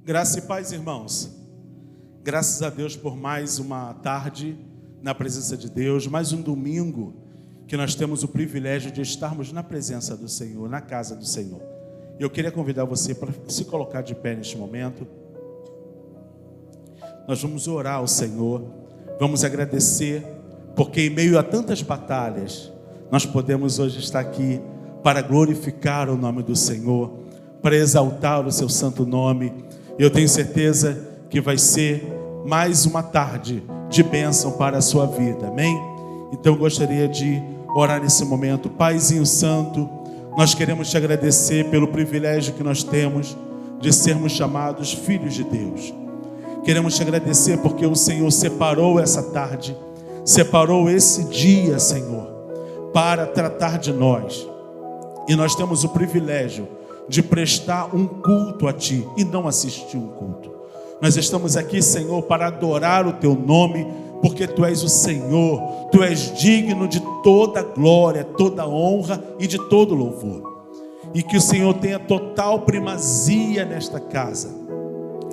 Graça e paz, irmãos. Graças a Deus por mais uma tarde na presença de Deus, mais um domingo que nós temos o privilégio de estarmos na presença do Senhor, na casa do Senhor. Eu queria convidar você para se colocar de pé neste momento. Nós vamos orar ao Senhor, vamos agradecer, porque em meio a tantas batalhas, nós podemos hoje estar aqui para glorificar o nome do Senhor, para exaltar o seu santo nome. Eu tenho certeza que vai ser mais uma tarde de bênção para a sua vida, amém? Então eu gostaria de orar nesse momento. Paizinho Santo, nós queremos te agradecer pelo privilégio que nós temos de sermos chamados filhos de Deus. Queremos te agradecer porque o Senhor separou essa tarde, separou esse dia, Senhor, para tratar de nós. E nós temos o privilégio de prestar um culto a Ti e não assistir um culto. Nós estamos aqui, Senhor, para adorar o Teu nome, porque Tu és o Senhor, Tu és digno de toda glória, toda honra e de todo louvor. E que o Senhor tenha total primazia nesta casa,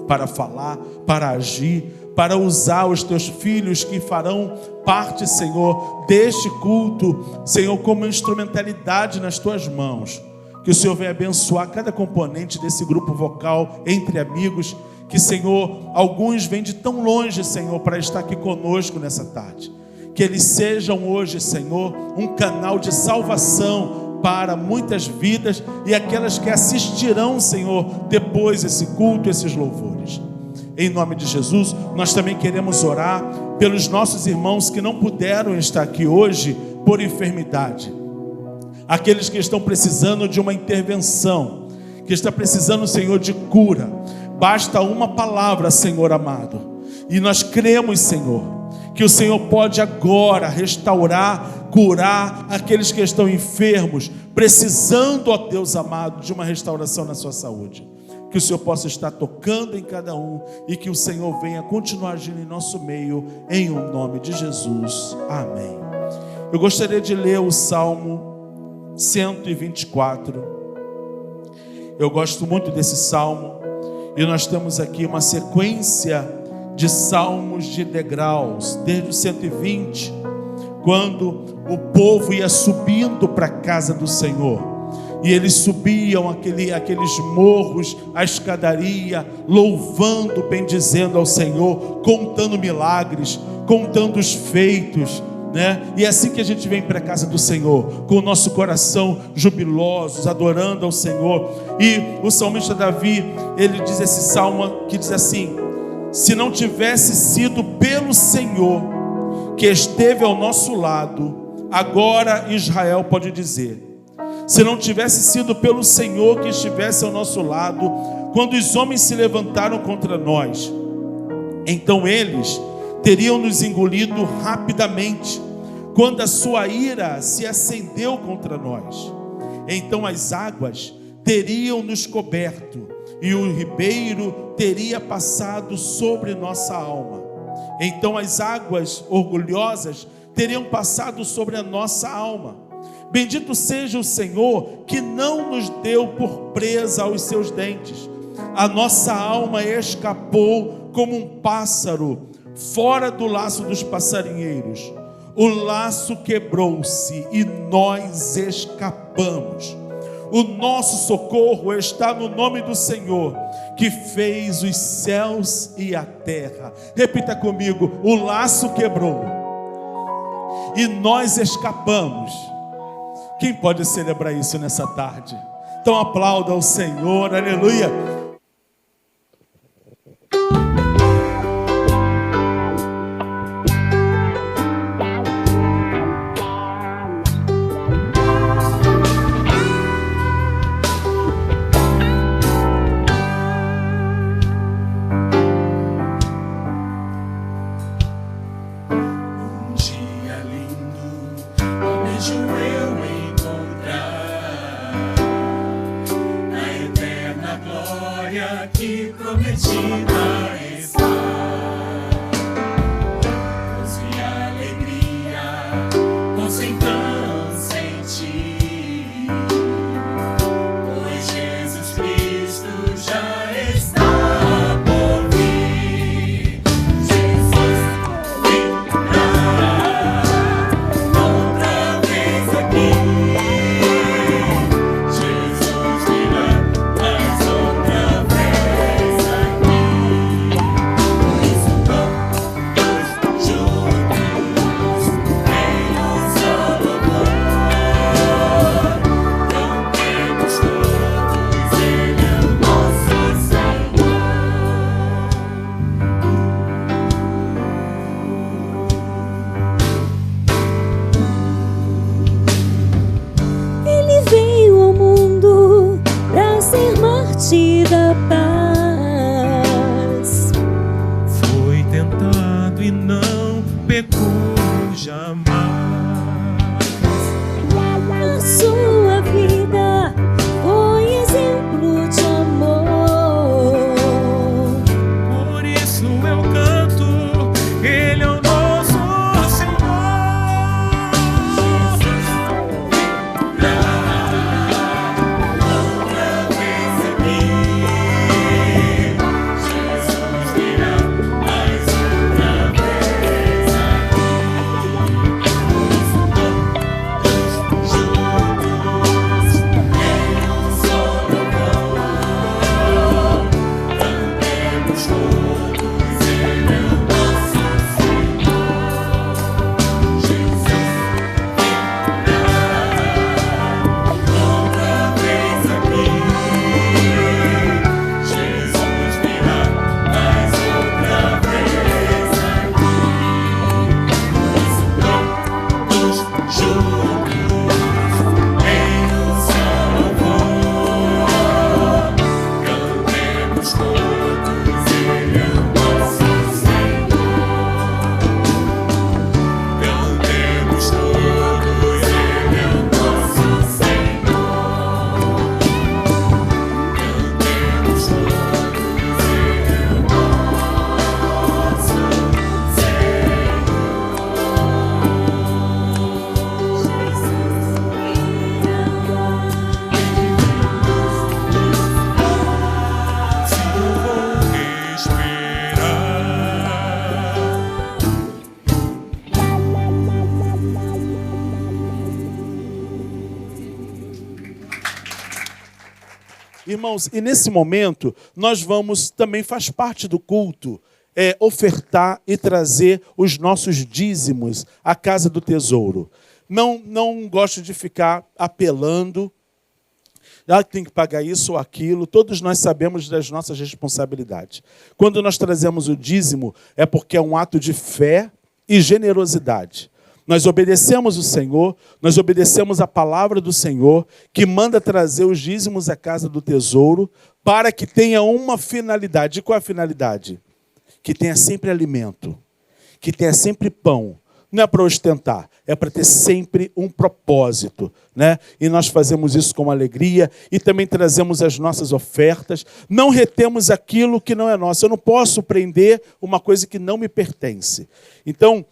para falar, para agir, para usar os Teus filhos que farão parte, Senhor, deste culto, Senhor, como instrumentalidade nas Tuas mãos. Que o Senhor venha abençoar cada componente desse grupo vocal entre amigos, que, Senhor, alguns vêm de tão longe, Senhor, para estar aqui conosco nessa tarde. Que eles sejam hoje, Senhor, um canal de salvação para muitas vidas e aquelas que assistirão, Senhor, depois esse culto, esses louvores. Em nome de Jesus, nós também queremos orar pelos nossos irmãos que não puderam estar aqui hoje por enfermidade. Aqueles que estão precisando de uma intervenção, que está precisando, Senhor, de cura. Basta uma palavra, Senhor amado. E nós cremos, Senhor, que o Senhor pode agora restaurar, curar aqueles que estão enfermos, precisando, ó Deus amado, de uma restauração na sua saúde. Que o Senhor possa estar tocando em cada um e que o Senhor venha continuar agindo em nosso meio, em o nome de Jesus. Amém. Eu gostaria de ler o Salmo 124. Eu gosto muito desse salmo. E nós temos aqui uma sequência de salmos de degraus, desde o 120, quando o povo ia subindo para a casa do Senhor. E eles subiam aqueles morros, a escadaria, louvando, bendizendo ao Senhor, contando milagres, contando os feitos, né? E é assim que a gente vem para a casa do Senhor, com o nosso coração jubilosos, adorando ao Senhor. E o salmista Davi, ele diz esse salmo que diz assim: se não tivesse sido pelo Senhor que esteve ao nosso lado, agora Israel pode dizer, se não tivesse sido pelo Senhor que estivesse ao nosso lado, quando os homens se levantaram contra nós, então eles teriam nos engolido rapidamente, quando a sua ira se acendeu contra nós. Então as águas teriam nos coberto, e o ribeiro teria passado sobre nossa alma. Então as águas orgulhosas teriam passado sobre a nossa alma. Bendito seja o Senhor, que não nos deu por presa aos seus dentes. A nossa alma escapou como um pássaro fora do laço dos passarinheiros. O laço quebrou-se e nós escapamos. O nosso socorro está no nome do Senhor, que fez os céus e a terra. Repita comigo: o laço quebrou e nós escapamos. Quem pode celebrar isso nessa tarde? Então aplauda ao Senhor, aleluia. Que prometida está, luz e alegria, concentramos em ti, pois Jesus Cristo já está. Irmãos, e nesse momento, nós vamos, também faz parte do culto, ofertar e trazer os nossos dízimos à casa do tesouro. Não gosto de ficar apelando, tem que pagar isso ou aquilo, todos nós sabemos das nossas responsabilidades. Quando nós trazemos o dízimo, é porque é um ato de fé e generosidade. Nós obedecemos o Senhor, nós obedecemos a palavra do Senhor, que manda trazer os dízimos à casa do tesouro, para que tenha uma finalidade. E qual é a finalidade? Que tenha sempre alimento, que tenha sempre pão. Não é para ostentar, é para ter sempre um propósito, né? E nós fazemos isso com alegria e também trazemos as nossas ofertas. Não retemos aquilo que não é nosso. Eu não posso prender uma coisa que não me pertence. Então,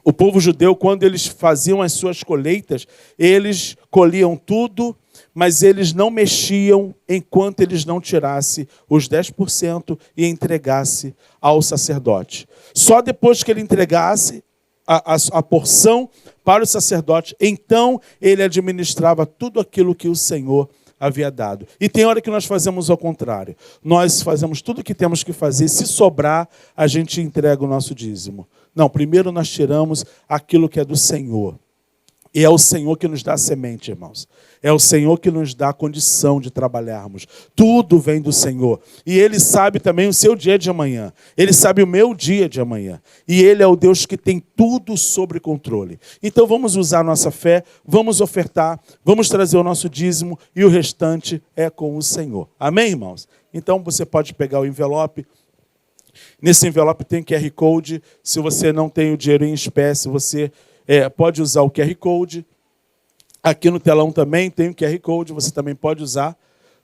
o povo judeu, quando eles faziam as suas colheitas, eles colhiam tudo, mas eles não mexiam enquanto eles não tirassem os 10% e entregassem ao sacerdote. Só depois que ele entregasse a porção para o sacerdote, então ele administrava tudo aquilo que o Senhor havia dado. E tem hora que nós fazemos ao contrário. Nós fazemos tudo o que temos que fazer. Se sobrar, a gente entrega o nosso dízimo. Não, primeiro nós tiramos aquilo que é do Senhor. E é o Senhor que nos dá a semente, irmãos. É o Senhor que nos dá a condição de trabalharmos. Tudo vem do Senhor. E Ele sabe também o seu dia de amanhã. Ele sabe o meu dia de amanhã. E Ele é o Deus que tem tudo sob controle. Então vamos usar a nossa fé, vamos ofertar, vamos trazer o nosso dízimo e o restante é com o Senhor. Amém, irmãos? Então você pode pegar o envelope. Nesse envelope tem QR Code. Se você não tem o dinheiro em espécie, você pode usar o QR Code. Aqui no telão também tem o QR Code, você também pode usar.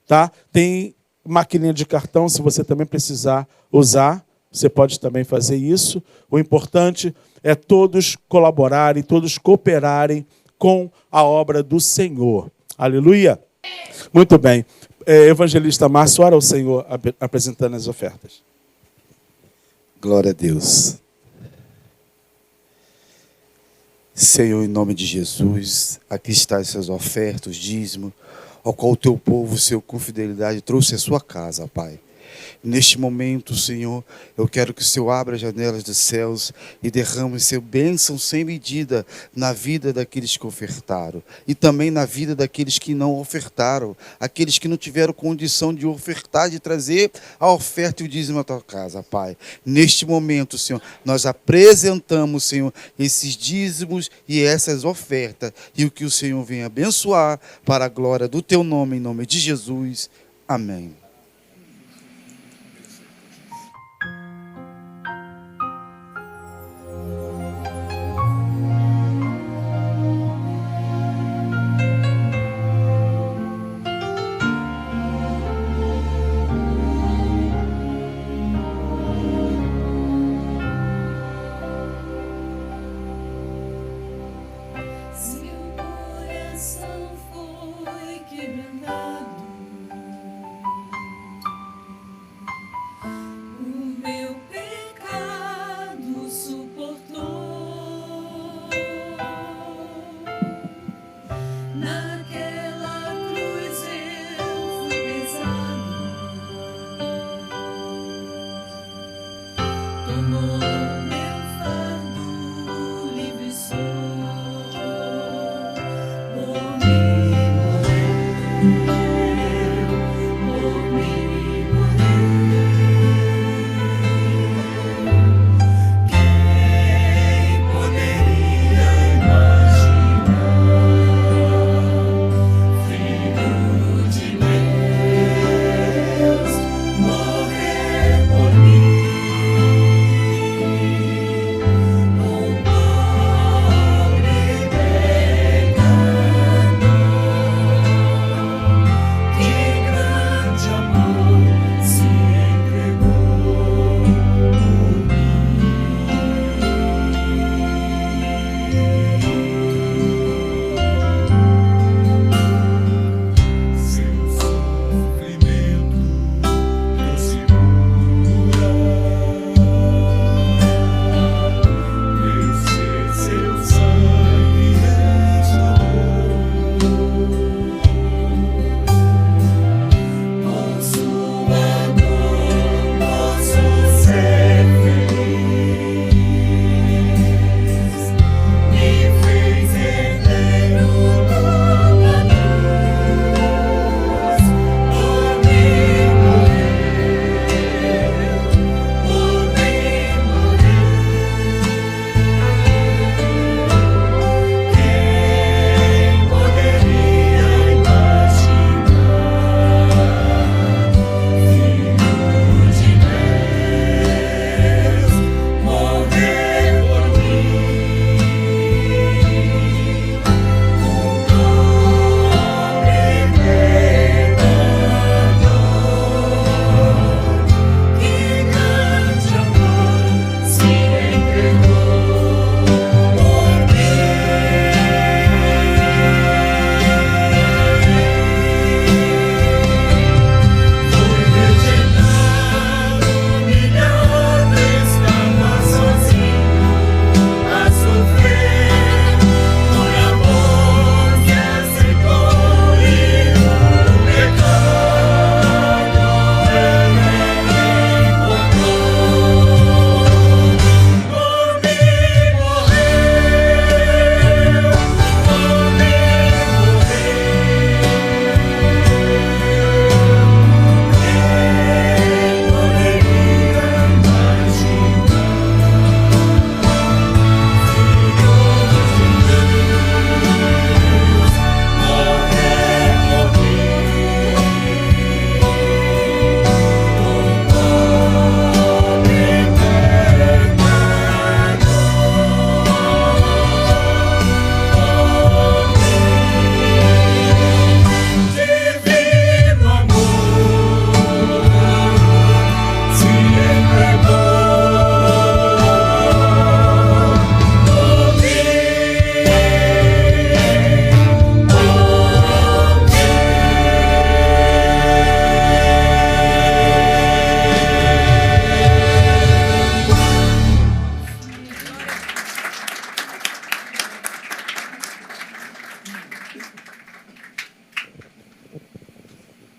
Tá? Tem maquininha de cartão, se você também precisar usar, você pode também fazer isso. O importante é todos colaborarem, todos cooperarem com a obra do Senhor. Aleluia! Muito bem. Evangelista Márcio, ora ao Senhor apresentando as ofertas. Glória a Deus. Senhor, em nome de Jesus, aqui está essas ofertas, dízimo, ao qual o teu povo, Senhor, com fidelidade, trouxe a sua casa, Pai. Neste momento, Senhor, eu quero que o Senhor abra as janelas dos céus e derrame, Senhor, bênção sem medida na vida daqueles que ofertaram e também na vida daqueles que não ofertaram, aqueles que não tiveram condição de ofertar, de trazer a oferta e o dízimo à tua casa, Pai. Neste momento, Senhor, nós apresentamos, Senhor, esses dízimos e essas ofertas e o que o Senhor venha abençoar para a glória do teu nome, em nome de Jesus. Amém. Se o coração foi quebrantado,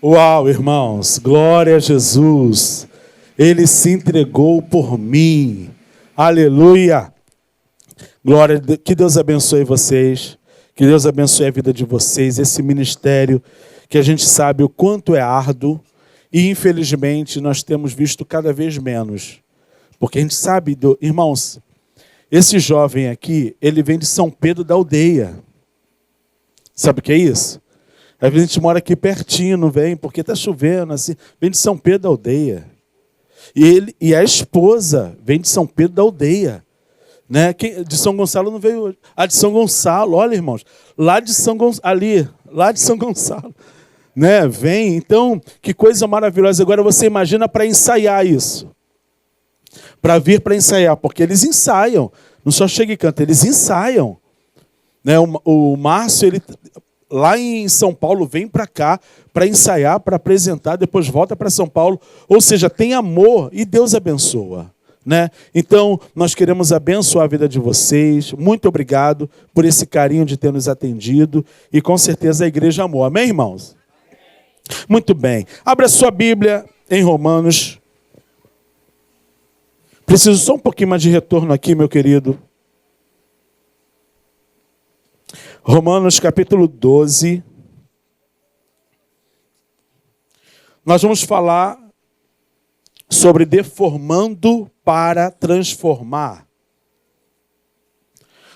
Uau, irmãos, glória a Jesus. Ele se entregou por mim. Aleluia. Glória, que Deus abençoe vocês. Que Deus abençoe a vida de vocês. Esse ministério que a gente sabe o quanto é árduo. E infelizmente nós temos visto cada vez menos. Porque a gente sabe, irmãos, esse jovem aqui, ele vem de São Pedro da Aldeia. Sabe o que é isso? Às vezes a gente mora aqui pertinho, não vem, porque está chovendo, assim. Vem de São Pedro da Aldeia. E a esposa vem de São Pedro da Aldeia. Né? De São Gonçalo não veio hoje. A de São Gonçalo, olha, irmãos, lá de São Gonçalo. Né? Vem, então, que coisa maravilhosa. Agora você imagina para ensaiar isso. Para vir para ensaiar, porque eles ensaiam. Não só chega e canta, eles ensaiam. Né? O Márcio, ele lá em São Paulo, vem para cá para ensaiar, para apresentar, depois volta para São Paulo. Ou seja, tem amor e Deus abençoa. Né? Então, nós queremos abençoar a vida de vocês. Muito obrigado por esse carinho de ter nos atendido. E com certeza a igreja amou. Amém, irmãos? Muito bem. Abra sua Bíblia em Romanos. Preciso só um pouquinho mais de retorno aqui, meu querido. Romanos capítulo 12. Nós vamos falar sobre deformando para transformar.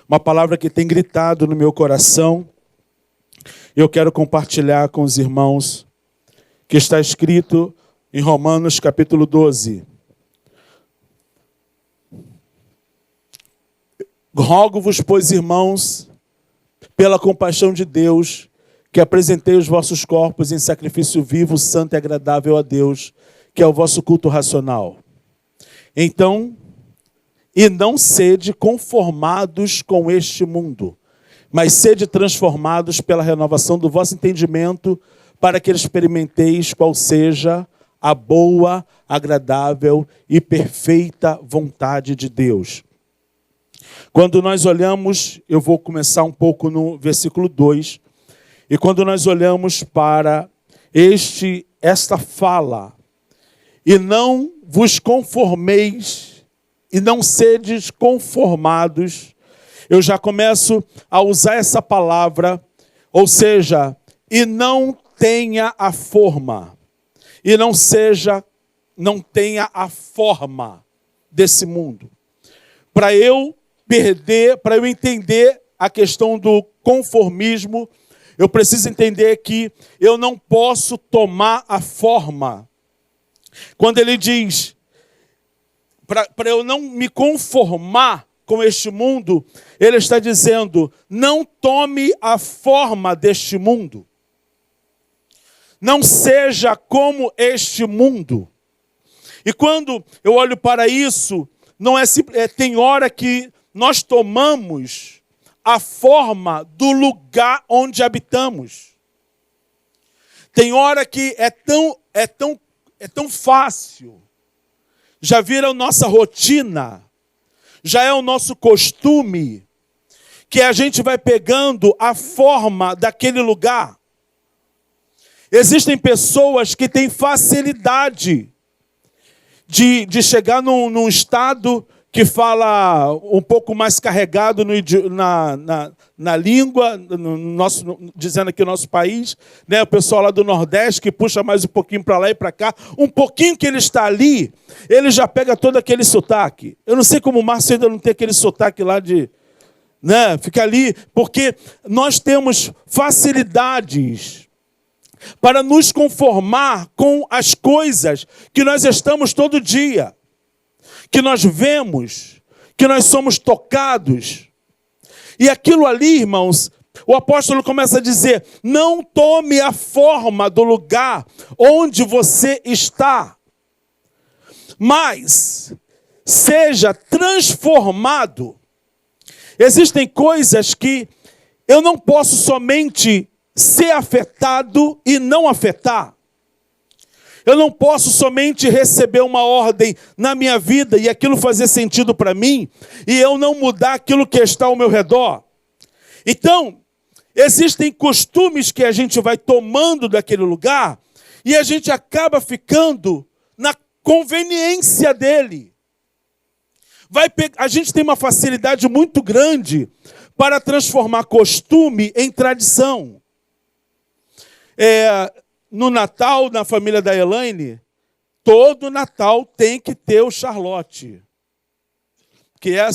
Uma palavra que tem gritado no meu coração. Eu quero compartilhar com os irmãos que está escrito em Romanos capítulo 12. Rogo-vos, pois, irmãos, pela compaixão de Deus, que apresentei os vossos corpos em sacrifício vivo, santo e agradável a Deus, que é o vosso culto racional. Então, e não sede conformados com este mundo, mas sede transformados pela renovação do vosso entendimento, para que experimenteis qual seja a boa, agradável e perfeita vontade de Deus. Quando nós olhamos, eu vou começar um pouco no versículo 2, e quando nós olhamos para esta fala, e não vos conformeis, e não sedes conformados, eu já começo a usar essa palavra, ou seja, e não tenha a forma, e não tenha a forma desse mundo. Para eu entender a questão do conformismo, eu preciso entender que eu não posso tomar a forma. Quando ele diz, para eu não me conformar com este mundo, ele está dizendo, não tome a forma deste mundo. Não seja como este mundo. E quando eu olho para isso, não é simples, tem hora que nós tomamos a forma do lugar onde habitamos. Tem hora que é tão fácil. Já vira a nossa rotina, já é o nosso costume, que a gente vai pegando a forma daquele lugar. Existem pessoas que têm facilidade de chegar num estado que fala um pouco mais carregado na língua, dizendo aqui no nosso país, né? O pessoal lá do Nordeste que puxa mais um pouquinho para lá e para cá, um pouquinho que ele está ali, ele já pega todo aquele sotaque. Eu não sei como o Márcio ainda não tem aquele sotaque lá de... Né? Fica ali, porque nós temos facilidades para nos conformar com as coisas que nós estamos todo dia, que nós vemos, que nós somos tocados. E aquilo ali, irmãos, o apóstolo começa a dizer, não tome a forma do lugar onde você está, mas seja transformado. Existem coisas que eu não posso somente ser afetado e não afetar. Eu não posso somente receber uma ordem na minha vida e aquilo fazer sentido para mim e eu não mudar aquilo que está ao meu redor. Então, existem costumes que a gente vai tomando daquele lugar E a gente acaba ficando na conveniência dele. A gente tem uma facilidade muito grande para transformar costume em tradição. No Natal, na família da Elaine, todo Natal tem que ter o Charlotte, que é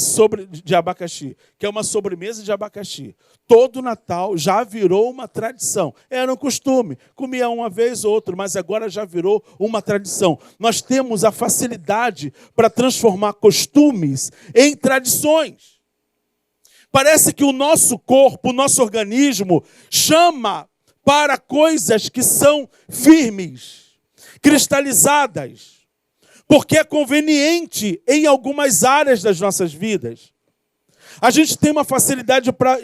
de abacaxi, que é uma sobremesa de abacaxi. Todo Natal já virou uma tradição. Era um costume, comia uma vez ou outra, mas agora já virou uma tradição. Nós temos a facilidade para transformar costumes em tradições. Parece que o nosso corpo, o nosso organismo, chama para coisas que são firmes, cristalizadas, porque é conveniente em algumas áreas das nossas vidas. A gente tem uma facilidade para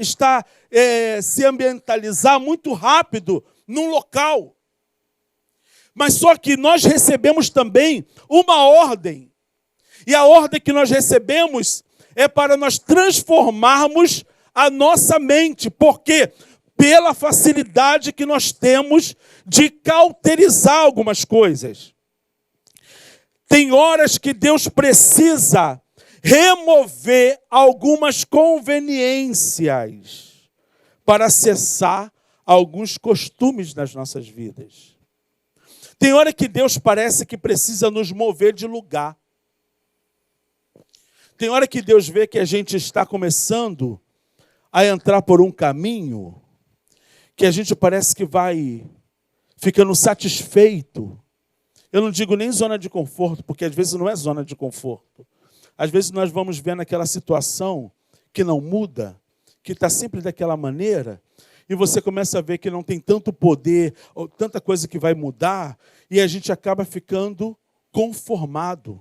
se ambientalizar muito rápido num local. Mas só que nós recebemos também uma ordem. E a ordem que nós recebemos é para nós transformarmos a nossa mente. Por quê? Pela facilidade que nós temos de cauterizar algumas coisas. Tem horas que Deus precisa remover algumas conveniências para acessar alguns costumes das nossas vidas. Tem hora que Deus parece que precisa nos mover de lugar. Tem hora que Deus vê que a gente está começando a entrar por um caminho que a gente parece que vai ficando satisfeito. Eu não digo nem zona de conforto, porque às vezes não é zona de conforto. Às vezes nós vamos vendo aquela situação que não muda, que está sempre daquela maneira, e você começa a ver que não tem tanto poder, ou tanta coisa que vai mudar, e a gente acaba ficando conformado.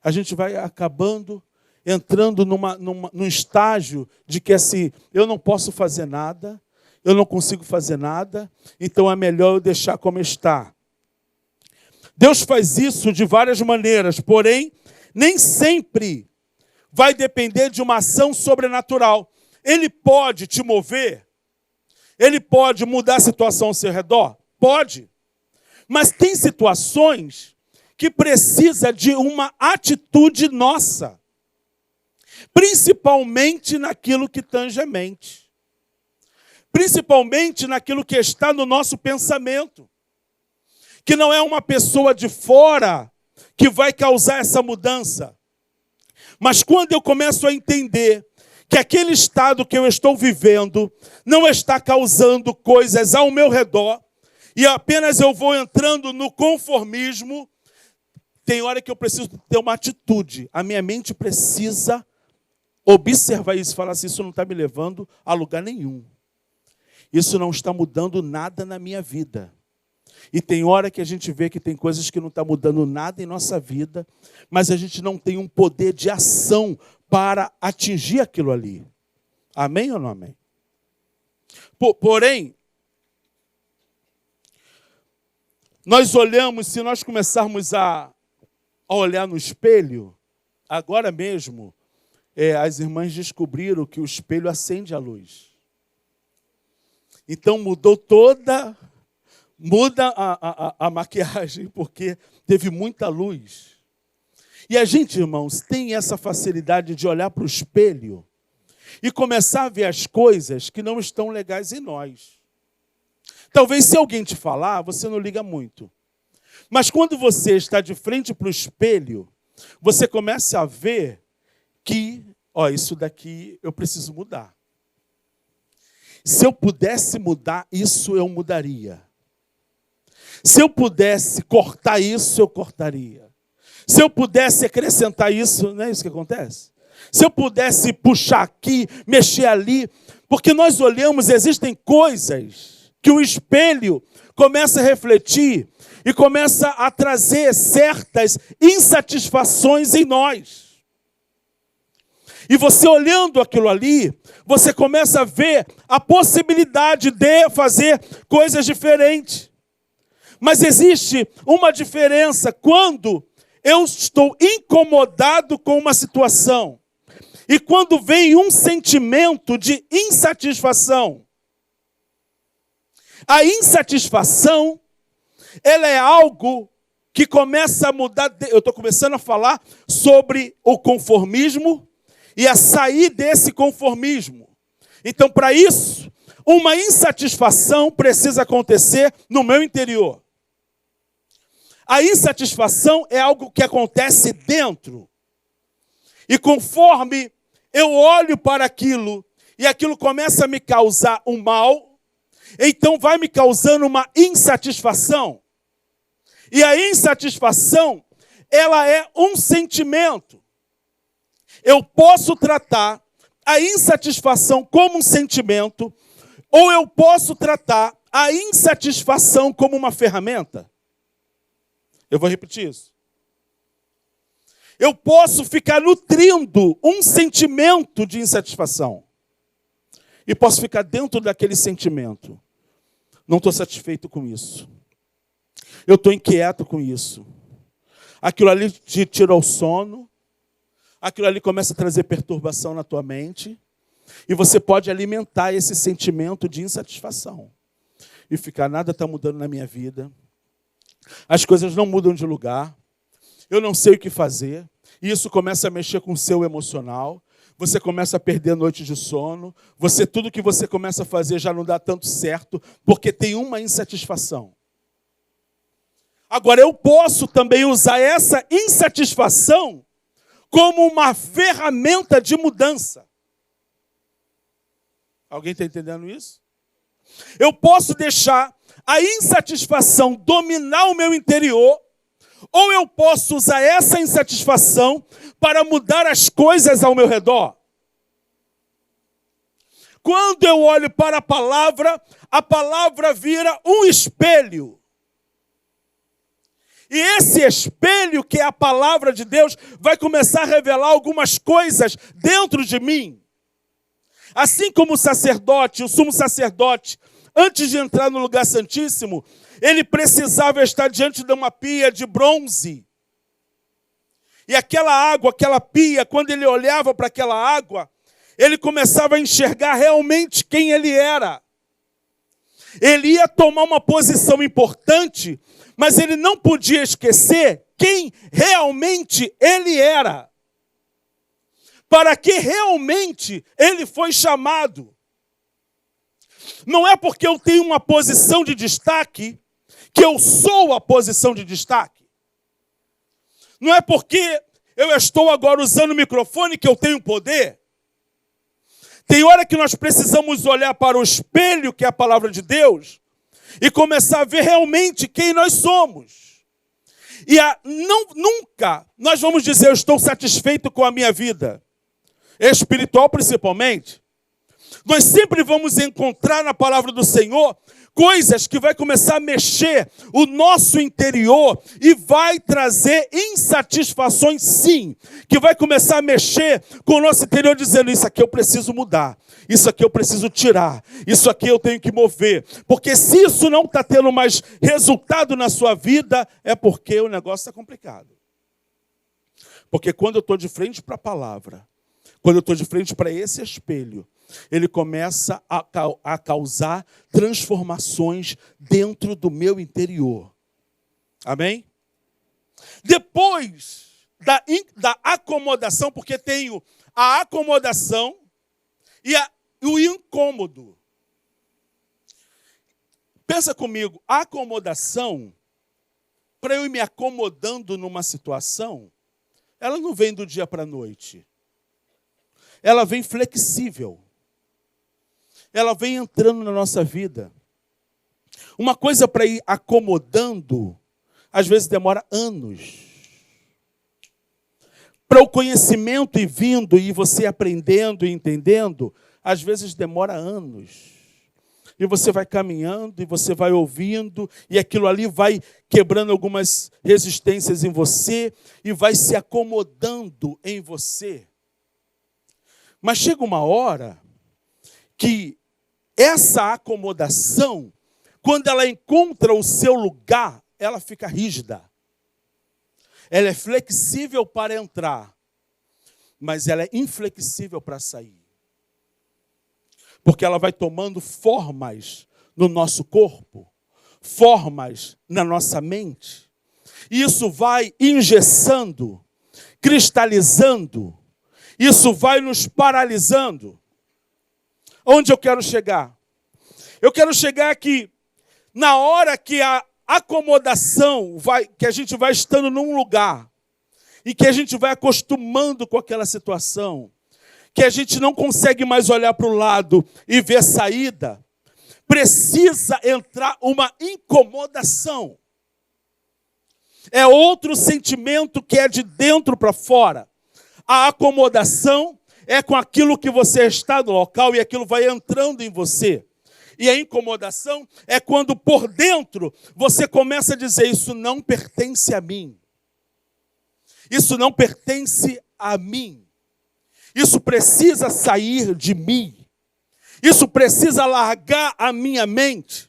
A gente vai acabando entrando num estágio de que assim, eu não posso fazer nada, eu não consigo fazer nada, então é melhor eu deixar como está. Deus faz isso de várias maneiras, porém, nem sempre vai depender de uma ação sobrenatural. Ele pode te mover, ele pode mudar a situação ao seu redor? Pode. Mas tem situações que precisa de uma atitude nossa, principalmente naquilo que tange a mente, principalmente naquilo que está no nosso pensamento, que não é uma pessoa de fora que vai causar essa mudança. Mas quando eu começo a entender que aquele estado que eu estou vivendo não está causando coisas ao meu redor, e apenas eu vou entrando no conformismo, tem hora que eu preciso ter uma atitude. A minha mente precisa observar isso e falar assim, isso não está me levando a lugar nenhum. Isso não está mudando nada na minha vida. E tem hora que a gente vê que tem coisas que não estão mudando nada em nossa vida, mas a gente não tem um poder de ação para atingir aquilo ali. Amém ou não amém? Porém, nós olhamos, se nós começarmos a olhar no espelho, agora mesmo, as irmãs descobriram que o espelho acende a luz. Então muda a maquiagem, porque teve muita luz. E a gente, irmãos, tem essa facilidade de olhar para o espelho e começar a ver as coisas que não estão legais em nós. Talvez se alguém te falar, você não liga muito. Mas quando você está de frente para o espelho, você começa a ver que, isso daqui eu preciso mudar. Se eu pudesse mudar isso, eu mudaria. Se eu pudesse cortar isso, eu cortaria. Se eu pudesse acrescentar isso, não é isso que acontece? Se eu pudesse puxar aqui, mexer ali, porque nós olhamos, existem coisas que o espelho começa a refletir e começa a trazer certas insatisfações em nós. E você olhando aquilo ali, você começa a ver a possibilidade de fazer coisas diferentes. Mas existe uma diferença quando eu estou incomodado com uma situação e quando vem um sentimento de insatisfação. A insatisfação, ela é algo que começa a mudar. Eu estou começando a falar sobre o conformismo e a sair desse conformismo. Então, para isso, uma insatisfação precisa acontecer no meu interior. A insatisfação é algo que acontece dentro. E conforme eu olho para aquilo e aquilo começa a me causar um mal, então vai me causando uma insatisfação. E a insatisfação, ela é um sentimento. Eu posso tratar a insatisfação como um sentimento, ou eu posso tratar a insatisfação como uma ferramenta. Eu vou repetir isso. Eu posso ficar nutrindo um sentimento de insatisfação. E posso ficar dentro daquele sentimento. Não estou satisfeito com isso. Eu estou inquieto com isso. Aquilo ali te tira o sono. Aquilo ali começa a trazer perturbação na tua mente. E você pode alimentar esse sentimento de insatisfação. E ficar, nada está mudando na minha vida. As coisas não mudam de lugar. Eu não sei o que fazer. E isso começa a mexer com o seu emocional. Você começa a perder noite de sono. Tudo que você começa a fazer já não dá tanto certo, porque tem uma insatisfação. Agora, eu posso também usar essa insatisfação como uma ferramenta de mudança. Alguém está entendendo isso? Eu posso deixar a insatisfação dominar o meu interior, ou eu posso usar essa insatisfação para mudar as coisas ao meu redor. Quando eu olho para a palavra vira um espelho. E esse espelho, que é a palavra de Deus, vai começar a revelar algumas coisas dentro de mim. Assim como o sumo sacerdote, antes de entrar no lugar santíssimo, ele precisava estar diante de uma pia de bronze. E aquela pia, quando ele olhava para aquela água, ele começava a enxergar realmente quem ele era. Ele ia tomar uma posição importante, mas ele não podia esquecer quem realmente ele era. Para que realmente ele foi chamado. Não é porque eu tenho uma posição de destaque que eu sou a posição de destaque. Não é porque eu estou agora usando o microfone que eu tenho poder. Tem hora que nós precisamos olhar para o espelho, que é a palavra de Deus, e começar a ver realmente quem nós somos. E nunca nós vamos dizer, eu estou satisfeito com a minha vida, espiritual principalmente. Nós sempre vamos encontrar na palavra do Senhor coisas que vai começar a mexer o nosso interior e vai trazer insatisfações, sim, que vai começar a mexer com o nosso interior, dizendo, isso aqui eu preciso mudar, isso aqui eu preciso tirar, isso aqui eu tenho que mover, porque se isso não está tendo mais resultado na sua vida, é porque o negócio está complicado. Porque quando eu estou de frente para a palavra, quando eu estou de frente para esse espelho, ele começa a causar transformações dentro do meu interior. Amém? Depois da acomodação, porque tenho a acomodação e o incômodo. Pensa comigo, a acomodação, para eu ir me acomodando numa situação, ela não vem do dia para a noite. Ela vem flexível. Ela vem entrando na nossa vida. Uma coisa para ir acomodando, às vezes demora anos. Para o conhecimento ir vindo e você aprendendo e entendendo, às vezes demora anos. E você vai caminhando e você vai ouvindo e aquilo ali vai quebrando algumas resistências em você e vai se acomodando em você. Mas chega uma hora que essa acomodação, quando ela encontra o seu lugar, ela fica rígida. Ela é flexível para entrar, mas ela é inflexível para sair. Porque ela vai tomando formas no nosso corpo, formas na nossa mente. E isso vai engessando, cristalizando. Isso vai nos paralisando. Onde eu quero chegar? Eu quero chegar que na hora que a acomodação que a gente vai estando num lugar e que a gente vai acostumando com aquela situação, que a gente não consegue mais olhar para o lado e ver saída, precisa entrar uma incomodação. É outro sentimento que é de dentro para fora. A acomodação é com aquilo que você está no local e aquilo vai entrando em você. E a incomodação é quando por dentro você começa a dizer: isso não pertence a mim. Isso não pertence a mim. Isso precisa sair de mim. Isso precisa largar a minha mente.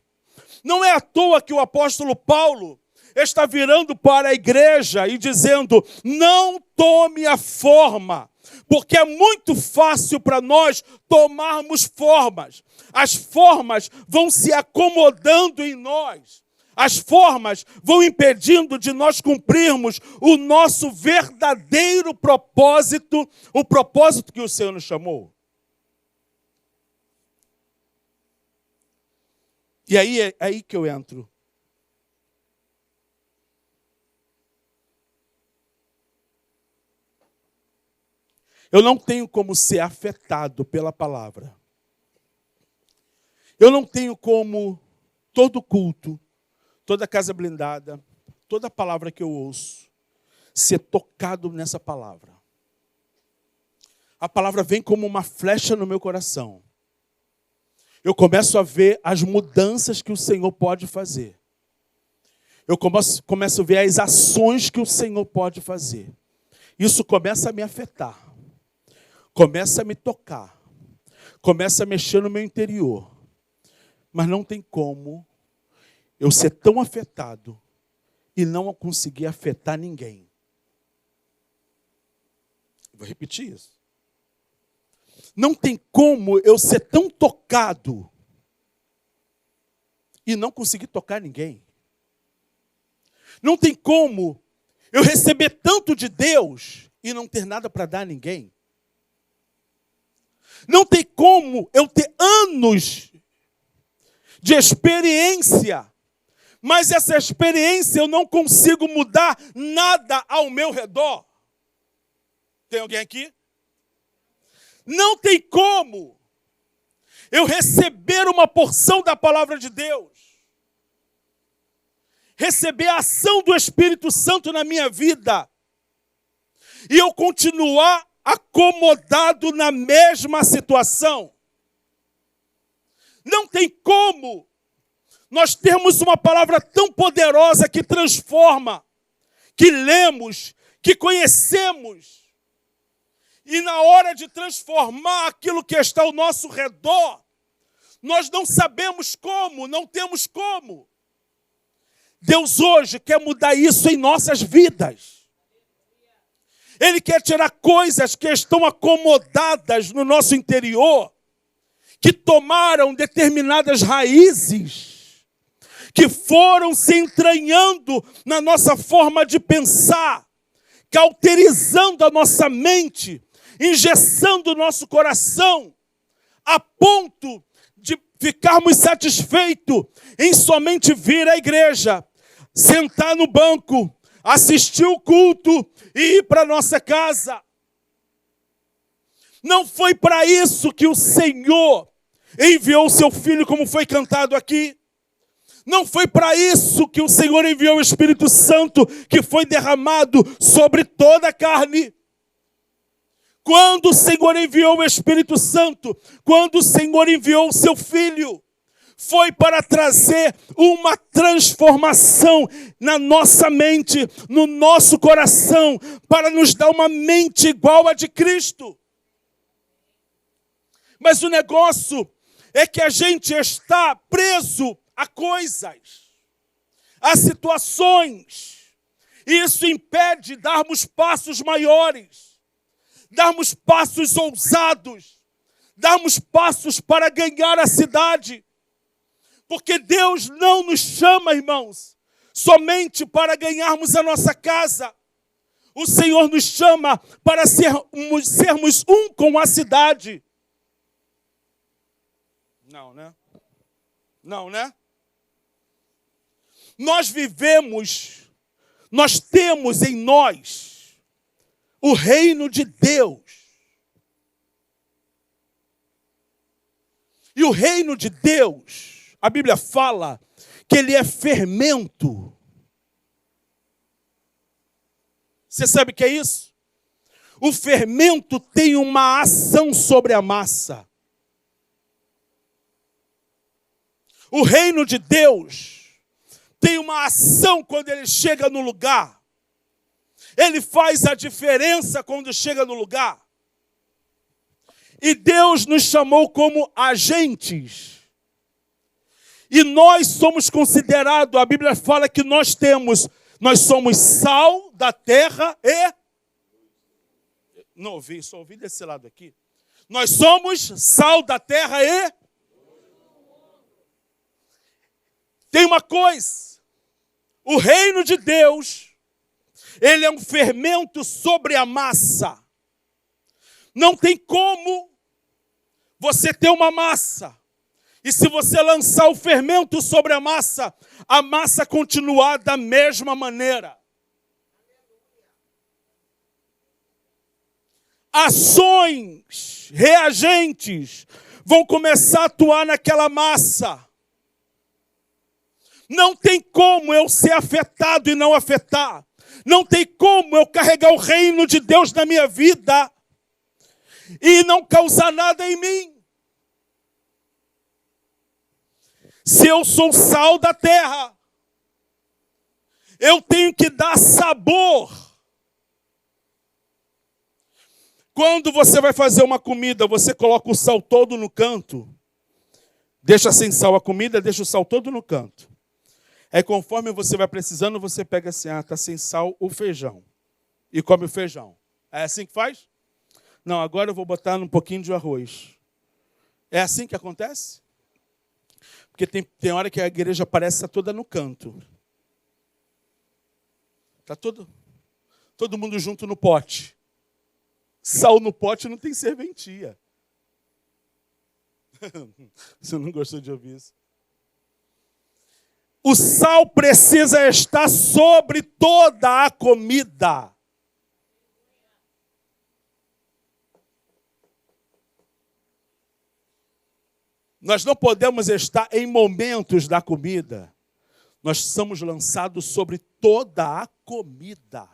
Não é à toa que o apóstolo Paulo está virando para a igreja e dizendo: não tome a forma, porque é muito fácil para nós tomarmos formas. As formas vão se acomodando em nós. As formas vão impedindo de nós cumprirmos o nosso verdadeiro propósito, o propósito que o Senhor nos chamou. E aí é aí que eu entro. Eu não tenho como ser afetado pela palavra. Eu não tenho como todo culto, toda casa blindada, toda palavra que eu ouço, ser tocado nessa palavra. A palavra vem como uma flecha no meu coração. Eu começo a ver as mudanças que o Senhor pode fazer. Eu começo a ver as ações que o Senhor pode fazer. Isso começa a me afetar. Começa a me tocar. Começa a mexer no meu interior. Mas não tem como eu ser tão afetado e não conseguir afetar ninguém. Vou repetir isso. Não tem como eu ser tão tocado e não conseguir tocar ninguém. Não tem como eu receber tanto de Deus e não ter nada para dar a ninguém. Não tem como eu ter anos de experiência, mas essa experiência eu não consigo mudar nada ao meu redor. Tem alguém aqui? Não tem como eu receber uma porção da palavra de Deus, receber a ação do Espírito Santo na minha vida e eu continuar acomodado na mesma situação. Não tem como nós termos uma palavra tão poderosa que transforma, que lemos, que conhecemos, e na hora de transformar aquilo que está ao nosso redor, nós não sabemos como, não temos como. Deus hoje quer mudar isso em nossas vidas. Ele quer tirar coisas que estão acomodadas no nosso interior, que tomaram determinadas raízes, que foram se entranhando na nossa forma de pensar, cauterizando a nossa mente, engessando o nosso coração, a ponto de ficarmos satisfeitos em somente vir à igreja, sentar no banco, assistir o culto e ir para nossa casa. Não foi para isso que o Senhor enviou o seu Filho, como foi cantado aqui. Não foi para isso que o Senhor enviou o Espírito Santo, que foi derramado sobre toda a carne. Quando o Senhor enviou o Espírito Santo, quando o Senhor enviou o seu Filho, foi para trazer uma transformação na nossa mente, no nosso coração, para nos dar uma mente igual à de Cristo. Mas o negócio é que a gente está preso a coisas, a situações, e isso impede darmos passos maiores, darmos passos ousados, darmos passos para ganhar a cidade. Porque Deus não nos chama, irmãos, somente para ganharmos a nossa casa. O Senhor nos chama para sermos um com a cidade. Não, né? Não, né? Nós temos em nós o reino de Deus. E o reino de Deus, a Bíblia fala que ele é fermento. Você sabe o que é isso? O fermento tem uma ação sobre a massa. O reino de Deus tem uma ação quando ele chega no lugar. Ele faz a diferença quando chega no lugar. E Deus nos chamou como agentes. E nós somos considerados, a Bíblia fala que nós somos sal da terra e... Não ouvi, só ouvi desse lado aqui. Nós somos sal da terra e... Tem uma coisa, o reino de Deus, ele é um fermento sobre a massa. Não tem como você ter uma massa, e se você lançar o fermento sobre a massa continuar da mesma maneira. Ações, reagentes, vão começar a atuar naquela massa. Não tem como eu ser afetado e não afetar. Não tem como eu carregar o reino de Deus na minha vida e não causar nada em mim. Se eu sou sal da terra, eu tenho que dar sabor. Quando você vai fazer uma comida, você coloca o sal todo no canto. Deixa sem sal a comida, deixa o sal todo no canto. Aí conforme você vai precisando, você pega assim, está sem sal o feijão. E come o feijão. É assim que faz? Não, agora eu vou botar um pouquinho de arroz. É assim que acontece? Porque tem hora que a igreja parece toda no canto. Está todo mundo junto no pote. Sal no pote não tem serventia. Você não gostou de ouvir isso? O sal precisa estar sobre toda a comida. Nós não podemos estar em momentos da comida. Nós somos lançados sobre toda a comida.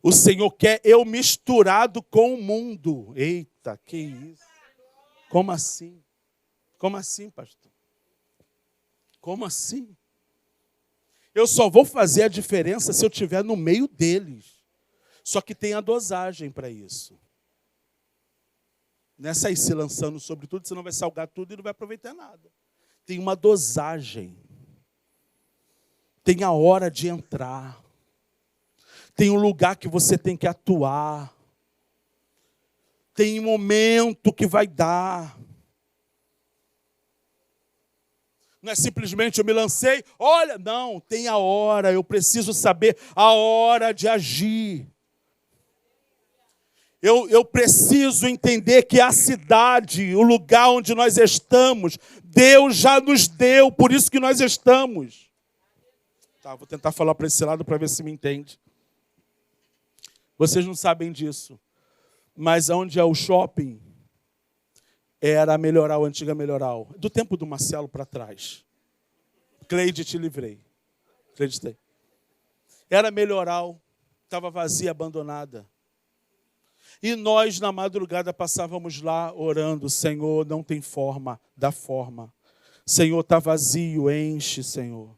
O Senhor quer eu misturado com o mundo. Eita, que isso? Como assim? Como assim, pastor? Como assim? Eu só vou fazer a diferença se eu estiver no meio deles. Só que tem a dosagem para isso. Não é sair se lançando sobre tudo, senão vai salgar tudo e não vai aproveitar nada. Tem uma dosagem. Tem a hora de entrar. Tem um lugar que você tem que atuar. Tem um momento que vai dar. Não é simplesmente eu me lancei, olha, não, tem a hora, eu preciso saber a hora de agir. Eu preciso entender que a cidade, o lugar onde nós estamos, Deus já nos deu, por isso que nós estamos. Tá, vou tentar falar para esse lado para ver se me entende. Vocês não sabem disso, mas onde é o shopping, era a Melhoral, a antiga Melhoral, do tempo do Marcelo para trás. Cleide, te livrei. Acreditei. Era Melhoral, estava vazia, abandonada. E nós, na madrugada, passávamos lá orando, Senhor, não tem forma, dá forma. Senhor, está vazio, enche, Senhor.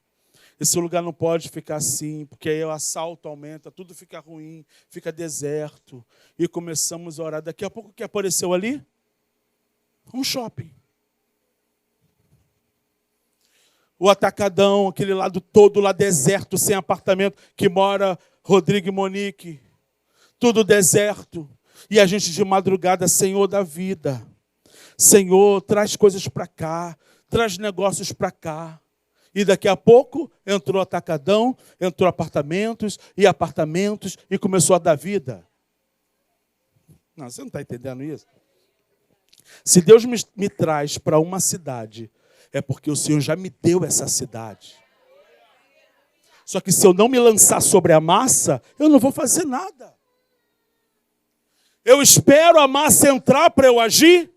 Esse lugar não pode ficar assim, porque aí o assalto aumenta, tudo fica ruim, fica deserto. E começamos a orar. Daqui a pouco, o que apareceu ali? Um shopping. O Atacadão, aquele lado todo lá deserto, sem apartamento, que mora Rodrigo e Monique. Tudo deserto. E a gente de madrugada, Senhor da vida. Senhor, traz coisas para cá. traz negócios para cá. E daqui a pouco entrou atacadão, entrou apartamentos e começou a dar vida. Não, você não está entendendo isso? Se Deus me traz para uma cidade, é porque o Senhor já me deu essa cidade. Só que se eu não me lançar sobre a massa, eu não vou fazer nada. Eu espero a massa entrar para eu agir?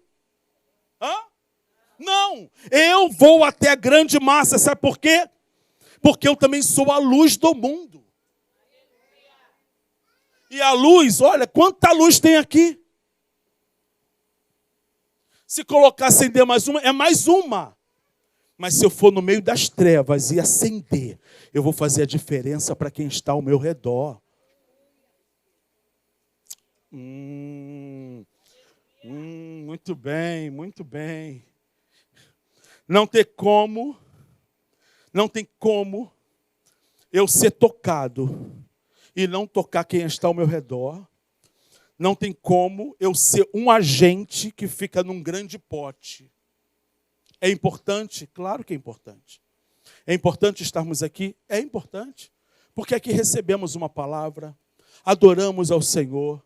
Não, eu vou até a grande massa, sabe por quê? Porque eu também sou a luz do mundo. E a luz, olha, quanta luz tem aqui? Se colocar acender mais uma, é mais uma. Mas se eu for no meio das trevas e acender, eu vou fazer a diferença para quem está ao meu redor. Muito bem, muito bem. Não tem como eu ser tocado e não tocar quem está ao meu redor. Não tem como eu ser um agente que fica num grande pote. É importante? Claro que é importante. É importante estarmos aqui? É importante. Porque aqui recebemos uma palavra, adoramos ao Senhor.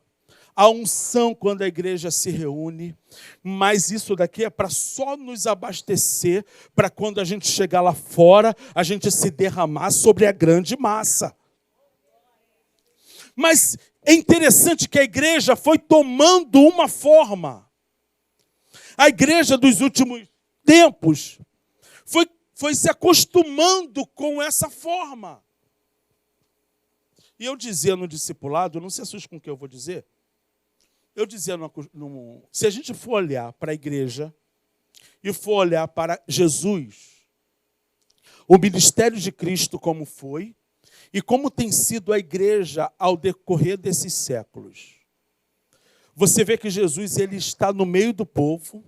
A unção quando a igreja se reúne, mas isso daqui é para só nos abastecer, para quando a gente chegar lá fora, a gente se derramar sobre a grande massa. Mas é interessante que a igreja foi tomando uma forma. A igreja dos últimos tempos foi se acostumando com essa forma. E eu dizia no discipulado, não se assuste com o que eu vou dizer, eu dizia, se a gente for olhar para a igreja e for olhar para Jesus, o ministério de Cristo como foi e como tem sido a igreja ao decorrer desses séculos, você vê que Jesus ele está no meio do povo,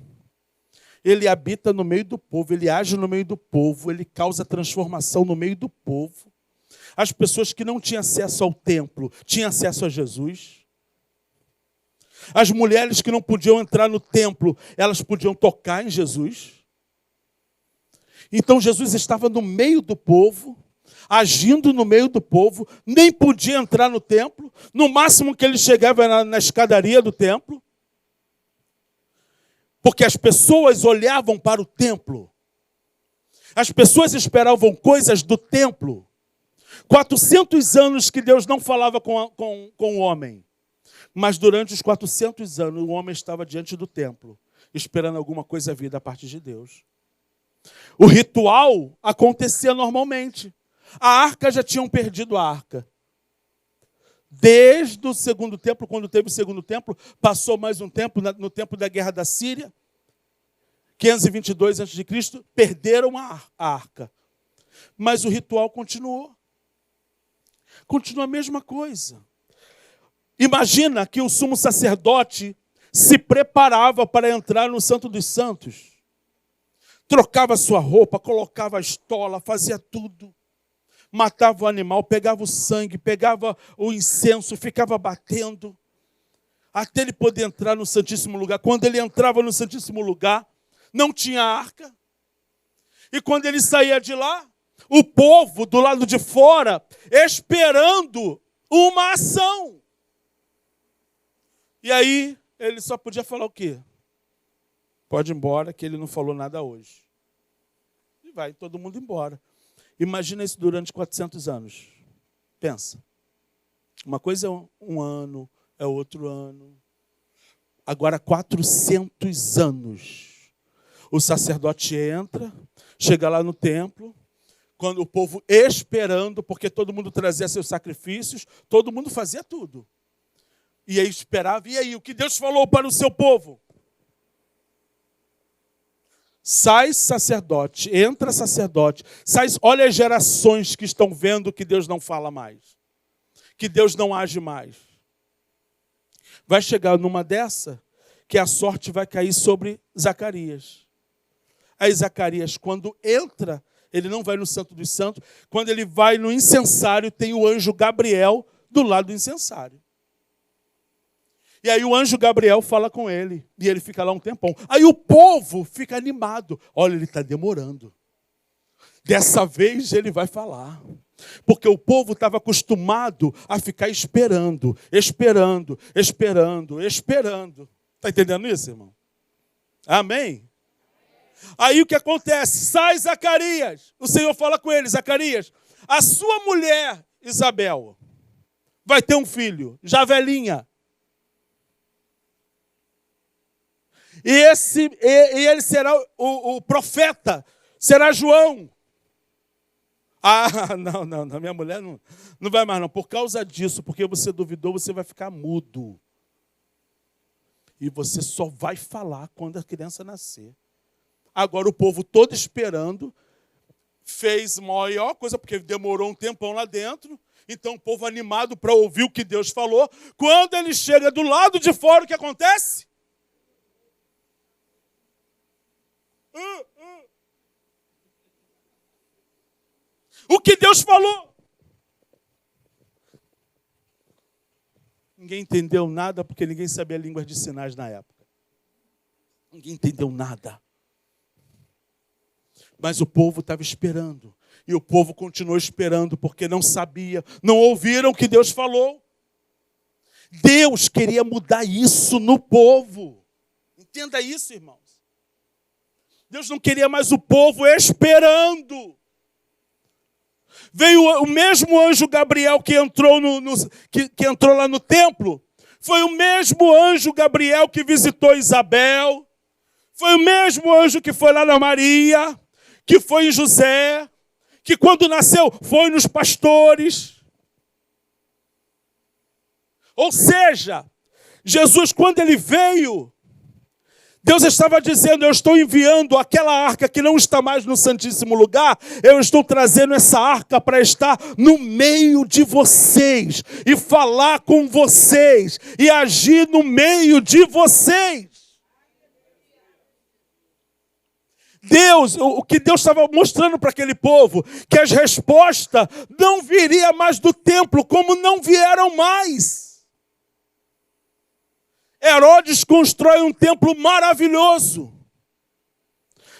ele habita no meio do povo, ele age no meio do povo, ele causa transformação no meio do povo. As pessoas que não tinham acesso ao templo tinham acesso a Jesus. As mulheres que não podiam entrar no templo, elas podiam tocar em Jesus. Então Jesus estava no meio do povo, agindo no meio do povo, nem podia entrar no templo, no máximo que ele chegava era na escadaria do templo, porque as pessoas olhavam para o templo, as pessoas esperavam coisas do templo. 400 anos que Deus não falava com o homem. Mas durante os 400 anos, o homem estava diante do templo, esperando alguma coisa vir da parte de Deus. O ritual acontecia normalmente. A arca já tinham perdido a arca. Desde o segundo templo, quando teve o segundo templo, passou mais um tempo, no tempo da guerra da Síria, 522 a.C., perderam a arca. Mas o ritual continuou. Continua a mesma coisa. Imagina que o sumo sacerdote se preparava para entrar no Santo dos Santos. Trocava sua roupa, colocava a estola, fazia tudo. Matava o animal, pegava o sangue, pegava o incenso, ficava batendo. Até ele poder entrar no Santíssimo Lugar. Quando ele entrava no Santíssimo Lugar, não tinha arca. E quando ele saía de lá, o povo do lado de fora, esperando uma ação. E aí, ele só podia falar o quê? Pode ir embora, que ele não falou nada hoje. E vai todo mundo embora. Imagina isso durante 400 anos. Pensa. Uma coisa é um ano, é outro ano. Agora, 400 anos. O sacerdote entra, chega lá no templo, quando o povo esperando, porque todo mundo trazia seus sacrifícios, todo mundo fazia tudo. E aí esperava, e aí, o que Deus falou para o seu povo? Sai sacerdote, entra sacerdote, sai, olha as gerações que estão vendo que Deus não fala mais, que Deus não age mais. Vai chegar numa dessa, que a sorte vai cair sobre Zacarias. Aí Zacarias, quando entra, ele não vai no Santo dos Santos, quando ele vai no incensário, tem o anjo Gabriel do lado do incensário. E aí o anjo Gabriel fala com ele. E ele fica lá um tempão. Aí o povo fica animado. Olha, ele está demorando. Dessa vez ele vai falar. Porque o povo estava acostumado a ficar esperando. Está entendendo isso, irmão? Amém? Aí o que acontece? Sai Zacarias. O Senhor fala com ele, Zacarias, a sua mulher, Isabel, vai ter um filho, já velhinha. E ele será o profeta, será João. Ah, não, minha mulher não vai mais não. Por causa disso, porque você duvidou, você vai ficar mudo. E você só vai falar quando a criança nascer. Agora o povo todo esperando, fez maior coisa, porque demorou um tempão lá dentro. Então o povo animado para ouvir o que Deus falou. Quando ele chega do lado de fora, o que acontece? O que Deus falou? Ninguém entendeu nada, porque ninguém sabia línguas de sinais na época. Ninguém entendeu nada. Mas o povo estava esperando. E o povo continuou esperando, porque não sabia, não ouviram o que Deus falou. Deus queria mudar isso no povo. Entenda isso, irmãos. Deus não queria mais o povo esperando. Veio o mesmo anjo Gabriel que entrou, que entrou lá no templo. Foi o mesmo anjo Gabriel que visitou Isabel. Foi o mesmo anjo que foi lá na Maria, que foi em José, que quando nasceu foi nos pastores. Ou seja, Jesus, quando ele veio, Deus estava dizendo, eu estou enviando aquela arca que não está mais no Santíssimo Lugar, eu estou trazendo essa arca para estar no meio de vocês, e falar com vocês, e agir no meio de vocês. Deus, o que Deus estava mostrando para aquele povo, que as respostas não viriam mais do templo, como não vieram mais. Herodes constrói um templo maravilhoso.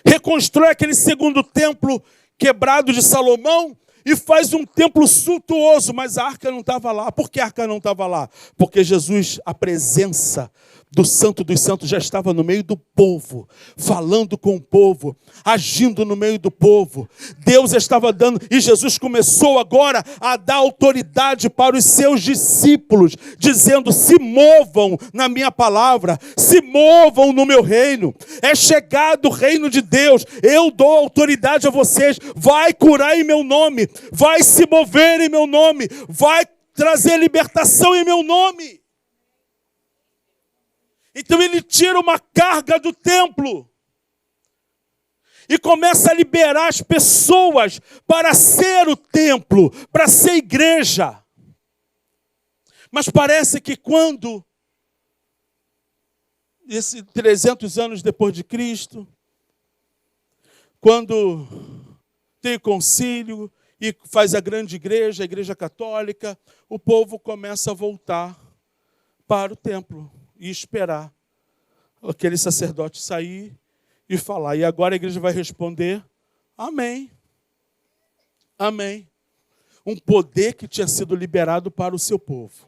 Reconstrói aquele segundo templo quebrado de Salomão e faz um templo suntuoso, mas a arca não estava lá. Por que a arca não estava lá? Porque Jesus, a presença do Santo dos Santos, já estava no meio do povo, falando com o povo, agindo no meio do povo. Deus estava dando, e Jesus começou agora a dar autoridade para os seus discípulos, dizendo, se movam na minha palavra, se movam no meu reino. É chegado o reino de Deus, eu dou autoridade a vocês, vai curar em meu nome, vai se mover em meu nome, vai trazer libertação em meu nome. Então ele tira uma carga do templo e começa a liberar as pessoas para ser o templo, para ser igreja. Mas parece que quando, 300 anos depois de Cristo, quando tem o concílio e faz a grande igreja, a igreja católica, o povo começa a voltar para o templo. E esperar aquele sacerdote sair e falar. E agora a igreja vai responder, amém. Amém. Um poder que tinha sido liberado para o seu povo.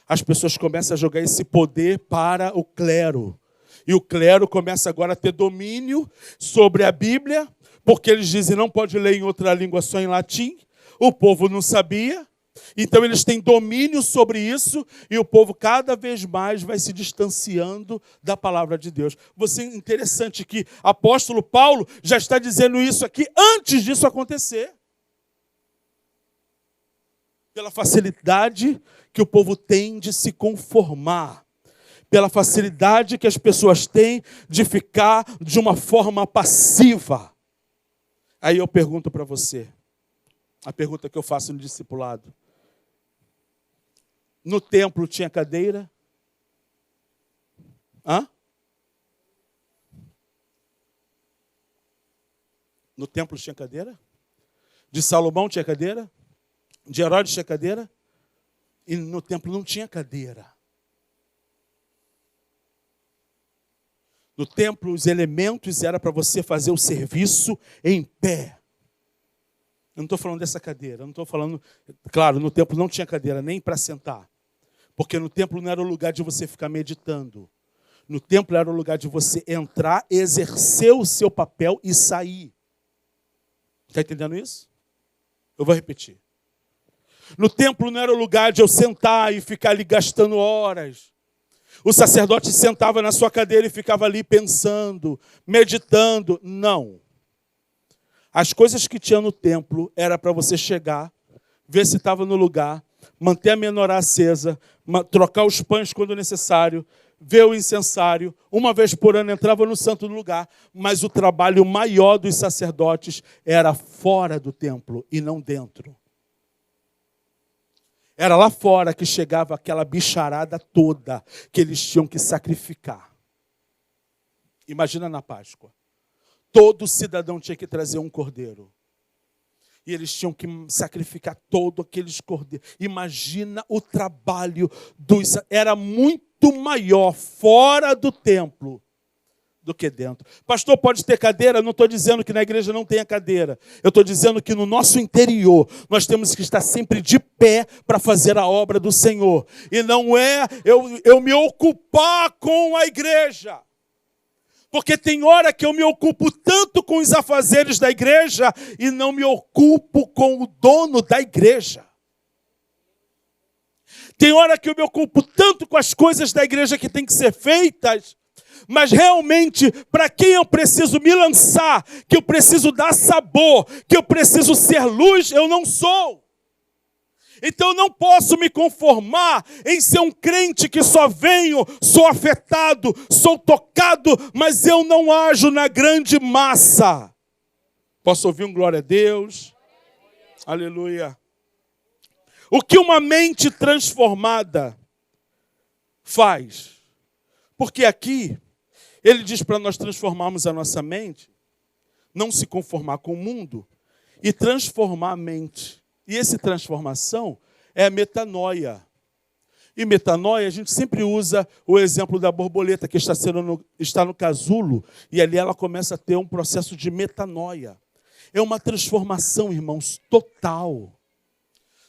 As pessoas começam a jogar esse poder para o clero. E o clero começa agora a ter domínio sobre a Bíblia, porque eles dizem não pode ler em outra língua, só em latim. O povo não sabia. Então eles têm domínio sobre isso e o povo cada vez mais vai se distanciando da palavra de Deus. Você é interessante que o apóstolo Paulo já está dizendo isso aqui antes disso acontecer. Pela facilidade que o povo tem de se conformar. Pela facilidade que as pessoas têm de ficar de uma forma passiva. Aí eu pergunto para você, a pergunta que eu faço no discipulado. No templo tinha cadeira? No templo tinha cadeira? De Salomão tinha cadeira? De Herodes tinha cadeira? E no templo não tinha cadeira. No templo, os elementos era para você fazer o serviço em pé. Eu não estou falando dessa cadeira, eu não estou falando... Claro, no templo não tinha cadeira nem para sentar. Porque no templo não era o lugar de você ficar meditando. No templo era o lugar de você entrar, exercer o seu papel e sair. Está entendendo isso? Eu vou repetir. No templo não era o lugar de eu sentar e ficar ali gastando horas. O sacerdote sentava na sua cadeira e ficava ali pensando, meditando. Não. As coisas que tinha no templo era para você chegar, ver se estava no lugar, manter a menorá acesa, trocar os pães quando necessário, ver o incensário. Uma vez por ano entrava no santo lugar, mas o trabalho maior dos sacerdotes era fora do templo e não dentro. Era lá fora que chegava aquela bicharada toda que eles tinham que sacrificar. Imagina na Páscoa. Todo cidadão tinha que trazer um cordeiro. E eles tinham que sacrificar todos aqueles cordeiros. Imagina o trabalho dos... Era muito maior fora do templo do que dentro. Pastor, pode ter cadeira? Não estou dizendo que na igreja não tenha cadeira. Eu estou dizendo que no nosso interior nós temos que estar sempre de pé para fazer a obra do Senhor. E não é eu me ocupar com a igreja. Porque tem hora que eu me ocupo tanto com os afazeres da igreja e não me ocupo com o dono da igreja. Tem hora que eu me ocupo tanto com as coisas da igreja que tem que ser feitas, mas realmente, para quem eu preciso me lançar, que eu preciso dar sabor, que eu preciso ser luz, eu não sou. Então eu não posso me conformar em ser um crente que só venho, sou afetado, sou tocado, mas eu não ajo na grande massa. Posso ouvir um glória a Deus? Aleluia. O que uma mente transformada faz? Porque aqui, ele diz para nós transformarmos a nossa mente, não se conformar com o mundo, e transformar a mente. E essa transformação é a metanoia. E metanoia, a gente sempre usa o exemplo da borboleta que está no casulo, e ali ela começa a ter um processo de metanoia. É uma transformação, irmãos, total.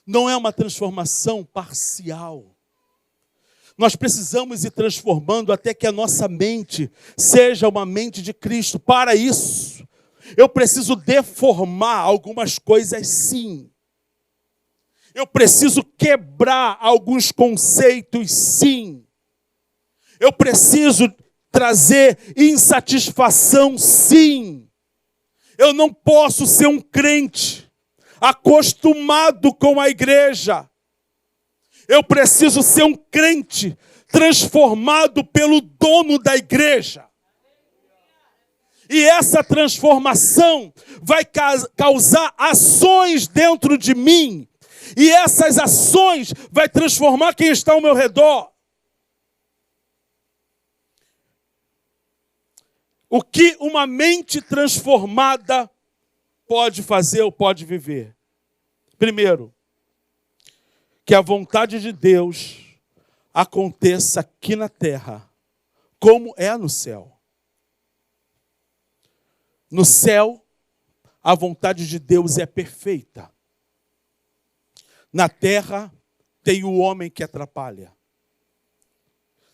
Não é uma transformação parcial. Nós precisamos ir transformando até que a nossa mente seja uma mente de Cristo. Para isso, eu preciso deformar algumas coisas, sim. Eu preciso quebrar alguns conceitos, sim. Eu preciso trazer insatisfação, sim. Eu não posso ser um crente acostumado com a igreja. Eu preciso ser um crente transformado pelo dono da igreja. E essa transformação vai causar ações dentro de mim. E essas ações vai transformar quem está ao meu redor. O que uma mente transformada pode fazer ou pode viver? Primeiro, que a vontade de Deus aconteça aqui na terra, como é no céu. No céu, a vontade de Deus é perfeita. Na terra, tem o homem que atrapalha.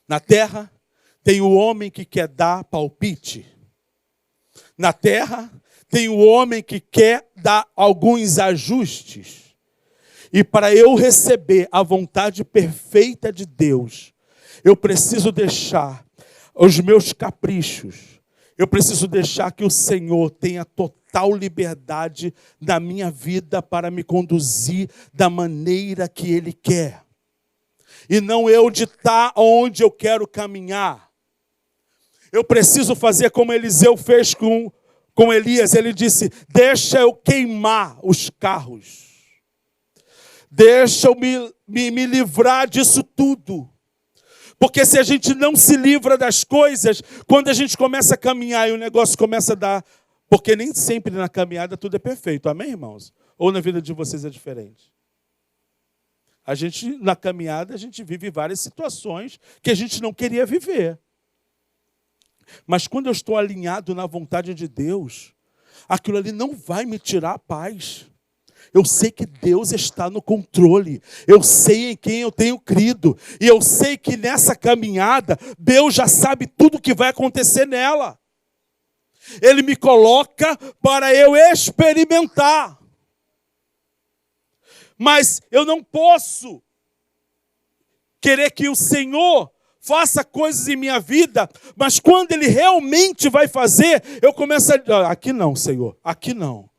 Na terra, tem o homem que quer dar palpite. Na terra, tem o homem que quer dar alguns ajustes. E para eu receber a vontade perfeita de Deus, eu preciso deixar os meus caprichos. Eu preciso deixar que o Senhor tenha total liberdade na minha vida para me conduzir da maneira que Ele quer. E não eu ditar onde eu quero caminhar. Eu preciso fazer como Eliseu fez com Elias. Ele disse, deixa eu queimar os carros. Deixa eu me livrar disso tudo. Porque se a gente não se livra das coisas, quando a gente começa a caminhar e o negócio começa a dar... Porque nem sempre na caminhada tudo é perfeito. Amém, irmãos? Ou na vida de vocês é diferente? Na caminhada, a gente vive várias situações que a gente não queria viver. Mas quando eu estou alinhado na vontade de Deus, aquilo ali não vai me tirar a paz. Eu sei que Deus está no controle. Eu sei em quem eu tenho crido. E eu sei que nessa caminhada, Deus já sabe tudo o que vai acontecer nela. Ele me coloca para eu experimentar. Mas eu não posso querer que o Senhor faça coisas em minha vida, mas quando Ele realmente vai fazer, eu começo a... Aqui não, Senhor, aqui não.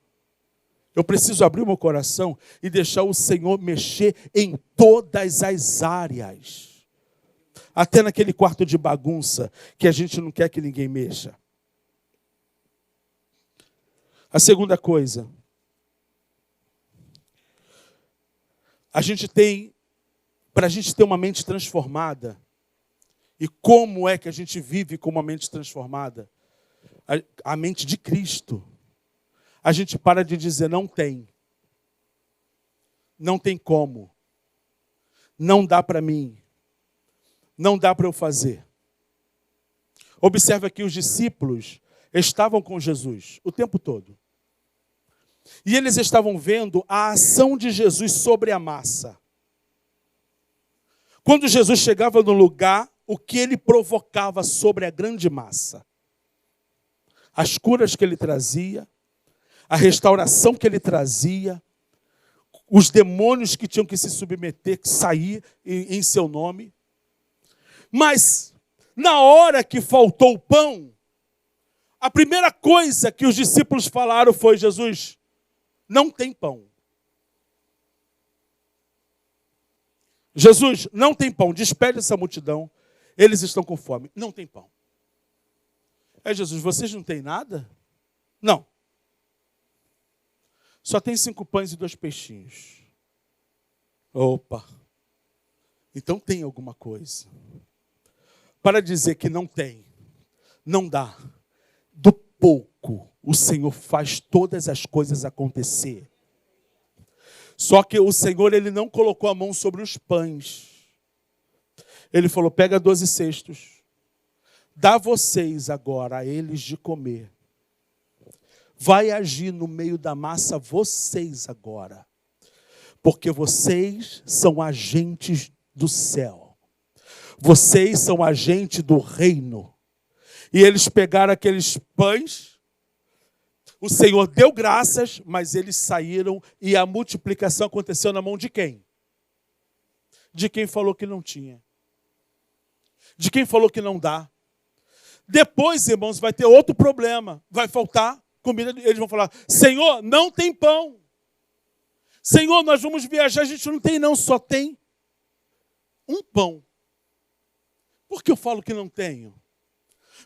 Eu preciso abrir o meu coração e deixar o Senhor mexer em todas as áreas. Até naquele quarto de bagunça que a gente não quer que ninguém mexa. A segunda coisa. Para a gente ter uma mente transformada, e como é que a gente vive com uma mente transformada? A mente de Cristo. A gente para de dizer não tem. Não tem como. Não dá para mim. Não dá para eu fazer. Observa que os discípulos estavam com Jesus o tempo todo. E eles estavam vendo a ação de Jesus sobre a massa. Quando Jesus chegava no lugar, o que ele provocava sobre a grande massa? As curas que ele trazia, a restauração que ele trazia, os demônios que tinham que se submeter, que sair em seu nome. Mas, na hora que faltou o pão, a primeira coisa que os discípulos falaram foi: Jesus, não tem pão. Jesus, não tem pão. Despede essa multidão. Eles estão com fome. Não tem pão. É, Jesus, vocês não têm nada? Não. Só tem 5 pães e 2 peixinhos. Opa. Então tem alguma coisa. Para dizer que não tem, não dá. Do pouco, o Senhor faz todas as coisas acontecer. Só que o Senhor, Ele não colocou a mão sobre os pães. Ele falou: pega 12 cestos. Dá vocês agora a eles de comer. Vai agir no meio da massa vocês agora. Porque vocês são agentes do céu. Vocês são agentes do reino. E eles pegaram aqueles pães. O Senhor deu graças, mas eles saíram e a multiplicação aconteceu na mão de quem? De quem falou que não tinha. De quem falou que não dá. Depois, irmãos, vai ter outro problema. Vai faltar comida. Eles vão falar: Senhor, não tem pão. Senhor, nós vamos viajar, a gente não tem não, só tem um pão. Por que eu falo que não tenho?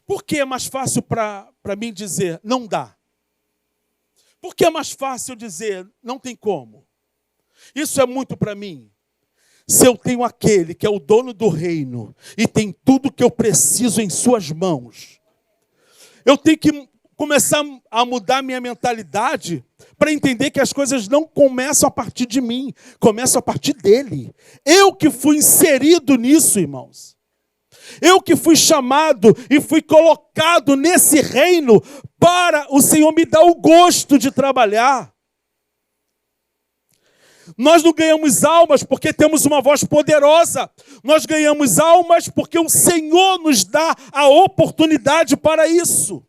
Porque é mais fácil para mim dizer não dá. Porque é mais fácil dizer não tem como. Isso é muito para mim. Se eu tenho aquele que é o dono do reino e tem tudo que eu preciso em suas mãos, eu tenho que começar a mudar minha mentalidade para entender que as coisas não começam a partir de mim, começam a partir dele. Eu que fui inserido nisso, irmãos. Eu que fui chamado e fui colocado nesse reino para o Senhor me dar o gosto de trabalhar. Nós não ganhamos almas porque temos uma voz poderosa. Nós ganhamos almas porque o Senhor nos dá a oportunidade para isso.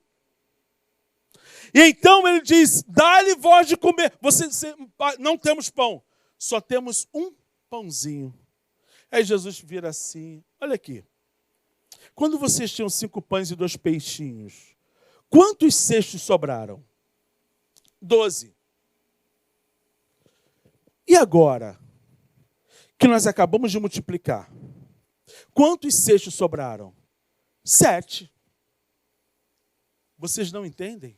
E então ele diz: dá-lhe voz de comer. Não temos pão, só temos um pãozinho. Aí Jesus vira assim: olha aqui. Quando vocês tinham 5 pães e 2 peixinhos, quantos cestos sobraram? 12. E agora, que nós acabamos de multiplicar, quantos cestos sobraram? 7. Vocês não entendem?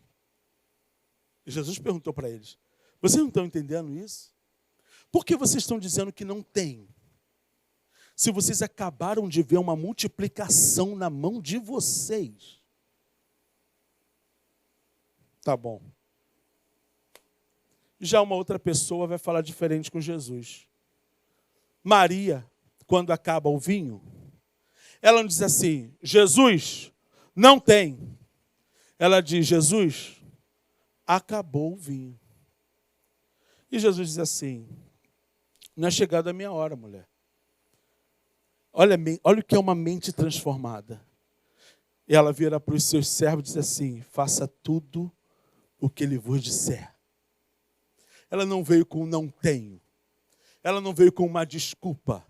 E Jesus perguntou para eles: vocês não estão entendendo isso? Por que vocês estão dizendo que não tem? Se vocês acabaram de ver uma multiplicação na mão de vocês. Tá bom. Já uma outra pessoa vai falar diferente com Jesus. Maria, quando acaba o vinho, ela não diz assim: Jesus, Não tem. Ela diz: Jesus, acabou o vinho. E Jesus diz assim: não é chegada a minha hora, mulher. Olha o que é uma mente transformada. E ela vira para os seus servos e diz assim: faça tudo o que ele vos disser. Ela não veio com não tenho. Ela não veio com uma desculpa.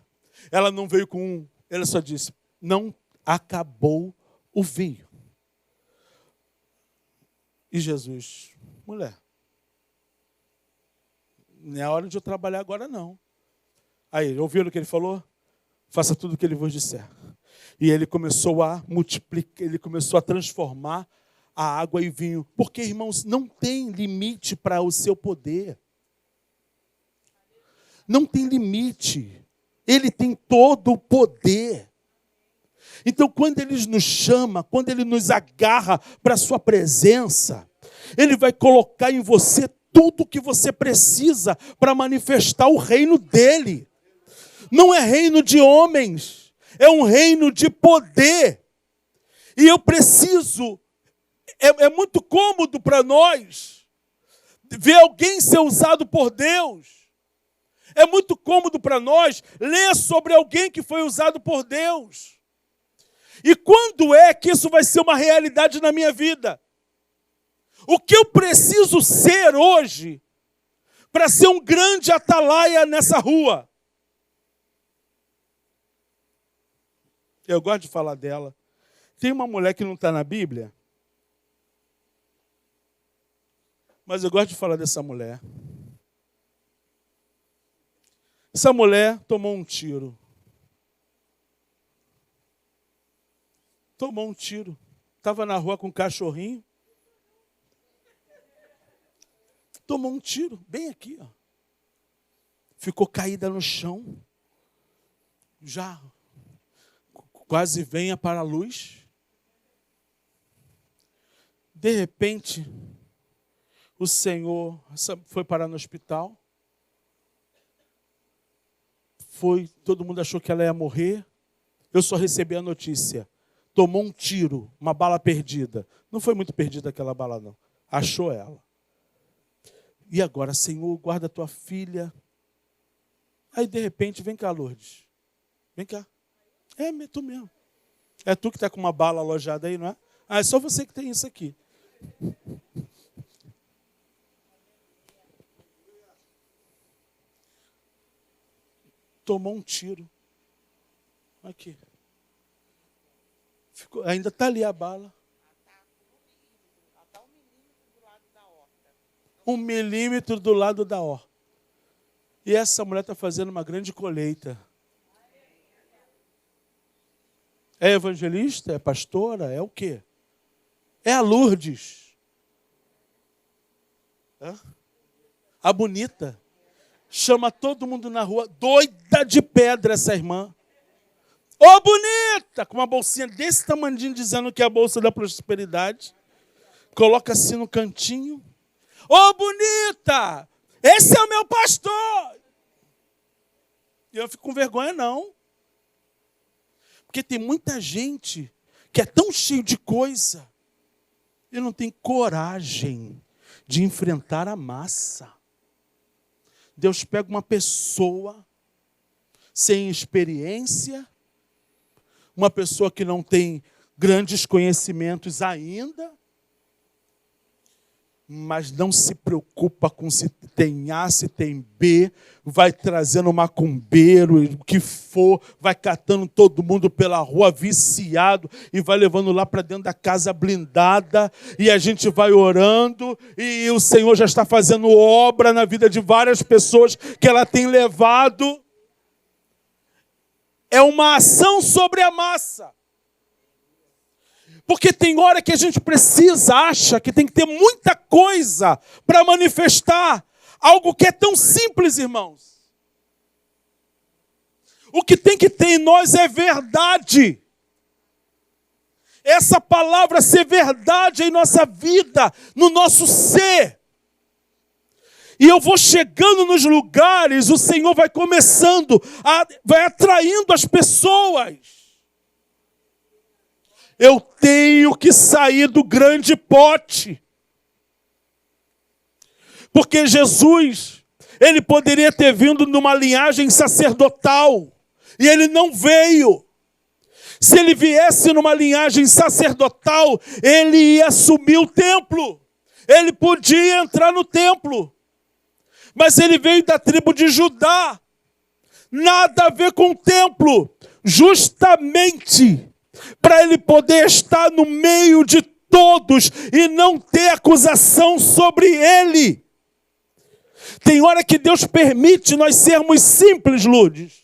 Ela não veio com ela só disse: não acabou o vinho. E Jesus: mulher, não é hora de eu trabalhar agora não. Aí, ouviram o que ele falou? Faça tudo o que ele vos disser. E ele começou a multiplicar, ele começou a transformar a água em vinho. Porque, irmãos, não tem limite para o seu poder. Não tem limite. Ele tem todo o poder. Então, quando ele nos chama, quando ele nos agarra para a sua presença, ele vai colocar em você tudo o que você precisa para manifestar o reino dele. Não é reino de homens, é um reino de poder. E eu preciso, é muito cômodo para nós ver alguém ser usado por Deus. É muito cômodo para nós ler sobre alguém que foi usado por Deus. E quando é que isso vai ser uma realidade na minha vida? O que eu preciso ser hoje para ser um grande atalaia nessa rua? Eu gosto de falar dela. Tem uma mulher que não está na Bíblia, mas eu gosto de falar dessa mulher. Essa mulher tomou um tiro. Tomou um tiro. Estava na rua com um cachorrinho. Tomou um tiro, bem aqui, ó. Ficou caída no chão. Já quase venha para a luz. De repente, o Senhor foi parar no hospital. Todo mundo achou que ela ia morrer. Eu só recebi a notícia. Tomou um tiro, uma bala perdida. Não foi muito perdida aquela bala, não. Achou ela. E agora, Senhor, guarda a tua filha. Aí, de repente, vem cá, Lourdes. Vem cá. É tu mesmo. É tu que está com uma bala alojada aí, não é? Ah, é só você que tem isso aqui. Tomou um tiro. Aqui. Ainda está ali a bala. 1 milímetro do lado da horta. E essa mulher está fazendo uma grande colheita. É evangelista? É pastora? É o quê? É a Lourdes. A bonita. Chama todo mundo na rua. Doida de pedra essa irmã. Ô, bonita! Com uma bolsinha desse tamanho, dizendo que é a bolsa da prosperidade. Coloca assim no cantinho. Ô, bonita! Esse é o meu pastor! E eu fico com vergonha, não. Porque tem muita gente que é tão cheio de coisa e não tem coragem de enfrentar a massa. Deus pega uma pessoa sem experiência, uma pessoa que não tem grandes conhecimentos ainda, mas não se preocupa com se tem A, se tem B, vai trazendo macumbeiro, o que for, vai catando todo mundo pela rua, viciado, e vai levando lá para dentro da casa blindada, e a gente vai orando, e o Senhor já está fazendo obra na vida de várias pessoas que ela tem levado. É uma ação sobre a massa. Porque tem hora que a gente acha que tem que ter muita coisa para manifestar algo que é tão simples, irmãos. O que tem que ter em nós é verdade. Essa palavra ser verdade em nossa vida, no nosso ser. E eu vou chegando nos lugares, o Senhor vai começando, vai atraindo as pessoas. Eu tenho que sair do grande pote. Porque Jesus, ele poderia ter vindo numa linhagem sacerdotal. E ele não veio. Se ele viesse numa linhagem sacerdotal, ele ia assumir o templo. Ele podia entrar no templo. Mas ele veio da tribo de Judá. Nada a ver com o templo. Justamente para ele poder estar no meio de todos e não ter acusação sobre ele. Tem hora que Deus permite nós sermos simples, Lourdes.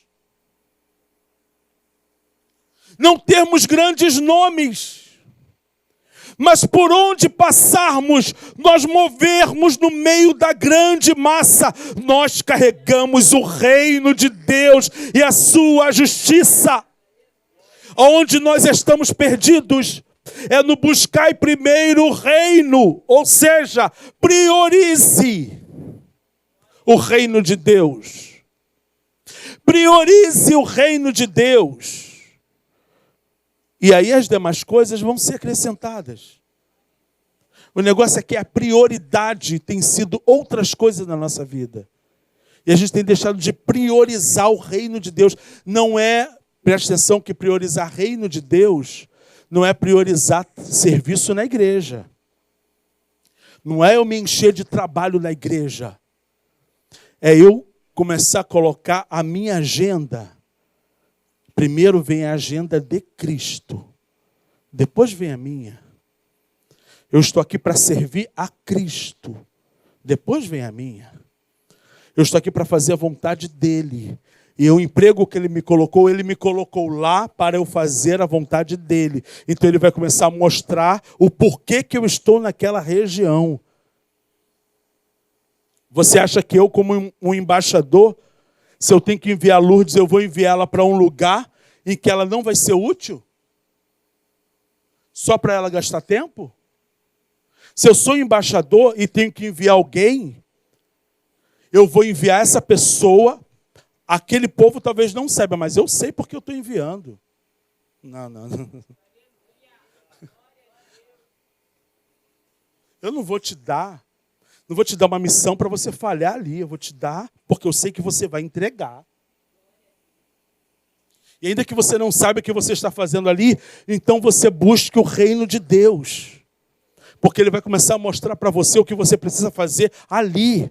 Não termos grandes nomes. Mas por onde passarmos, nós movermos no meio da grande massa, nós carregamos o reino de Deus e a sua justiça. Onde nós estamos perdidos é no buscar primeiro o reino, ou seja, priorize o reino de Deus. Priorize o reino de Deus. E aí as demais coisas vão ser acrescentadas. O negócio é que a prioridade tem sido outras coisas na nossa vida. E a gente tem deixado de priorizar o reino de Deus. Não é, preste atenção, que priorizar o reino de Deus não é priorizar serviço na igreja. Não é eu me encher de trabalho na igreja. É eu começar a colocar a minha agenda. Primeiro vem a agenda de Cristo. Depois vem a minha. Eu estou aqui para servir a Cristo. Depois vem a minha. Eu estou aqui para fazer a vontade dEle. E o emprego que Ele me colocou lá para eu fazer a vontade dEle. Então Ele vai começar a mostrar o porquê que eu estou naquela região. Você acha que eu, como um embaixador, se eu tenho que enviar Lourdes, eu vou enviá-la para um lugar em que ela não vai ser útil? Só para ela gastar tempo? Se eu sou embaixador e tenho que enviar alguém, eu vou enviar essa pessoa. Aquele povo talvez não saiba, mas eu sei porque eu estou enviando. Não. Eu não vou te dar uma missão para você falhar ali. Eu vou te dar porque eu sei que você vai entregar. E ainda que você não saiba o que você está fazendo ali, então você busque o reino de Deus. Porque Ele vai começar a mostrar para você o que você precisa fazer ali.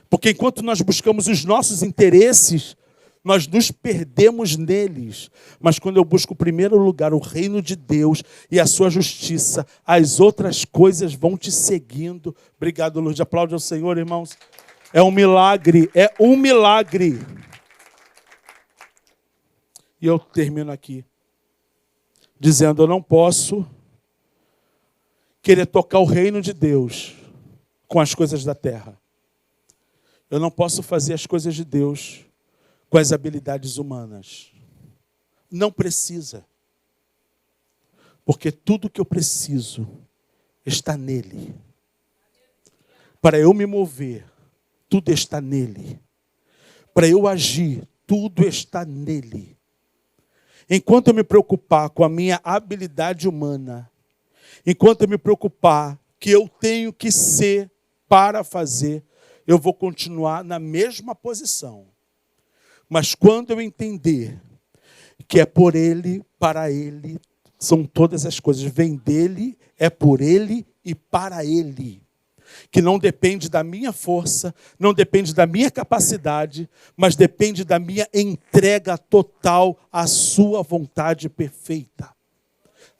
Porque enquanto nós buscamos os nossos interesses, nós nos perdemos neles. Mas quando eu busco em primeiro lugar o reino de Deus e a sua justiça, as outras coisas vão te seguindo. Obrigado, Lourdes. Aplaude ao Senhor, irmãos. É um milagre, é um milagre. E eu termino aqui, dizendo, eu não posso querer tocar o reino de Deus com as coisas da terra. Eu não posso fazer as coisas de Deus com as habilidades humanas. Não precisa. Porque tudo que eu preciso está nele. Para eu me mover, tudo está nele. Para eu agir, tudo está nele. Enquanto eu me preocupar com a minha habilidade humana, enquanto eu me preocupar que eu tenho que ser para fazer, eu vou continuar na mesma posição. Mas quando eu entender que é por Ele, para Ele, são todas as coisas, vem dEle, é por Ele e para Ele. Que não depende da minha força, não depende da minha capacidade, mas depende da minha entrega total à sua vontade perfeita.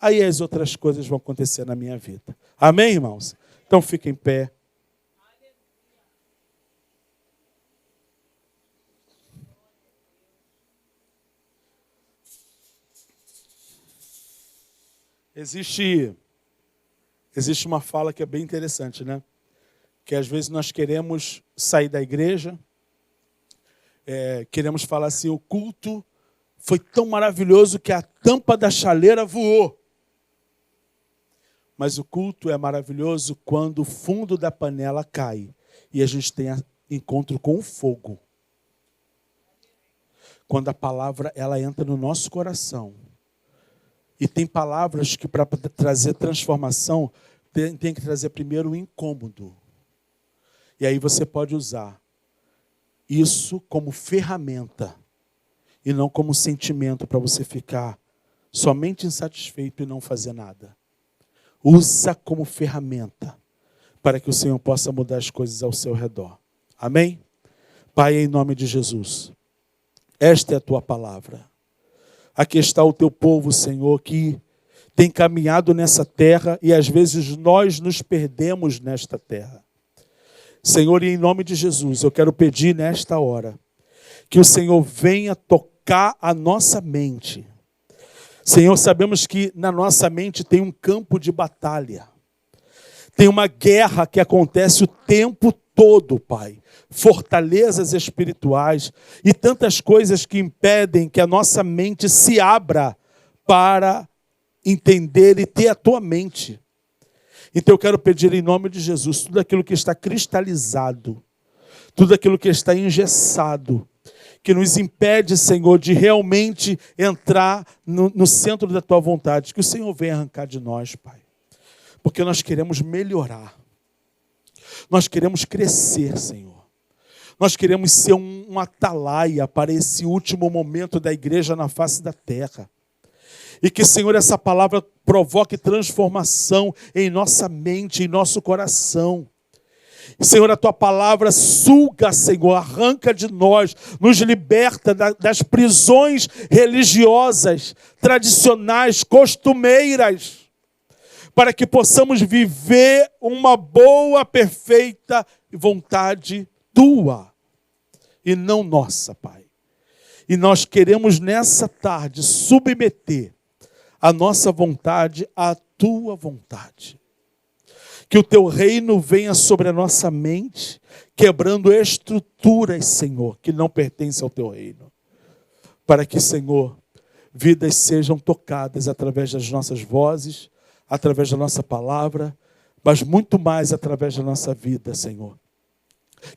Aí as outras coisas vão acontecer na minha vida. Amém, irmãos? Então fiquem em pé. Existe uma fala que é bem interessante, né? Que às vezes nós queremos sair da igreja, queremos falar assim, o culto foi tão maravilhoso que a tampa da chaleira voou. Mas o culto é maravilhoso quando o fundo da panela cai e a gente tem encontro com o fogo. Quando a palavra ela entra no nosso coração E tem palavras que para trazer transformação, tem que trazer primeiro o incômodo. E aí você pode usar isso como ferramenta e não como sentimento para você ficar somente insatisfeito e não fazer nada. Usa como ferramenta para que o Senhor possa mudar as coisas ao seu redor. Amém? Pai, em nome de Jesus, esta é a tua palavra. Aqui está o teu povo, Senhor, que tem caminhado nessa terra e às vezes nós nos perdemos nesta terra. Senhor, e em nome de Jesus, eu quero pedir nesta hora que o Senhor venha tocar a nossa mente. Senhor, sabemos que na nossa mente tem um campo de batalha. Tem uma guerra que acontece o tempo todo, Pai. Fortalezas espirituais e tantas coisas que impedem que a nossa mente se abra para entender e ter a tua mente. Então eu quero pedir em nome de Jesus, tudo aquilo que está cristalizado, tudo aquilo que está engessado, que nos impede, Senhor, de realmente entrar no centro da tua vontade, que o Senhor venha arrancar de nós, Pai. Porque nós queremos melhorar, nós queremos crescer, Senhor. Nós queremos ser um atalaia para esse último momento da igreja na face da terra. E que, Senhor, essa palavra provoque transformação em nossa mente, em nosso coração. Senhor, a tua palavra suga, Senhor, arranca de nós, nos liberta das prisões religiosas, tradicionais, costumeiras, para que possamos viver uma boa, perfeita vontade tua e não nossa, Pai. E nós queremos nessa tarde submeter a nossa vontade à tua vontade. Que o teu reino venha sobre a nossa mente, quebrando estruturas, Senhor, que não pertencem ao teu reino. Para que, Senhor, vidas sejam tocadas através das nossas vozes, através da nossa palavra, mas muito mais através da nossa vida, Senhor.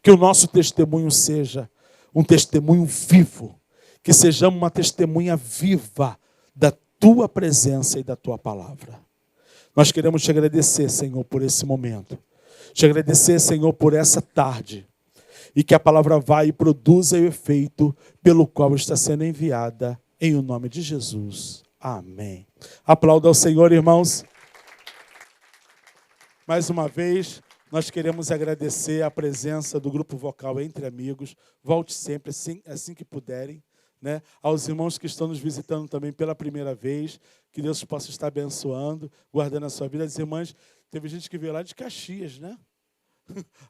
Que o nosso testemunho seja um testemunho vivo, que sejamos uma testemunha viva da tua presença e da tua palavra. Nós queremos te agradecer, Senhor, por esse momento. Te agradecer, Senhor, por essa tarde. E que a palavra vá e produza o efeito pelo qual está sendo enviada, em o nome de Jesus. Amém. Aplauda ao Senhor, irmãos. Mais uma vez, nós queremos agradecer a presença do grupo vocal Entre Amigos. Volte sempre, assim que puderem. Né? Aos irmãos que estão nos visitando também pela primeira vez, que Deus possa estar abençoando, guardando a sua vida. As irmãs, teve gente que veio lá de Caxias, né?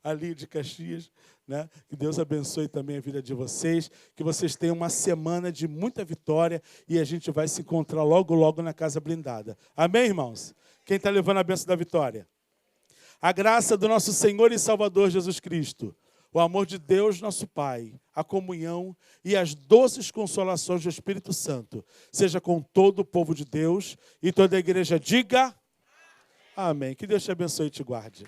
Ali de Caxias, né? Que Deus abençoe também a vida de vocês, que vocês tenham uma semana de muita vitória e a gente vai se encontrar logo, logo na Casa Blindada. Amém, irmãos? Quem está levando a bênção da vitória? A graça do nosso Senhor e Salvador Jesus Cristo, o amor de Deus, nosso Pai, a comunhão e as doces consolações do Espírito Santo, seja com todo o povo de Deus e toda a igreja diga amém. Que Deus te abençoe e te guarde.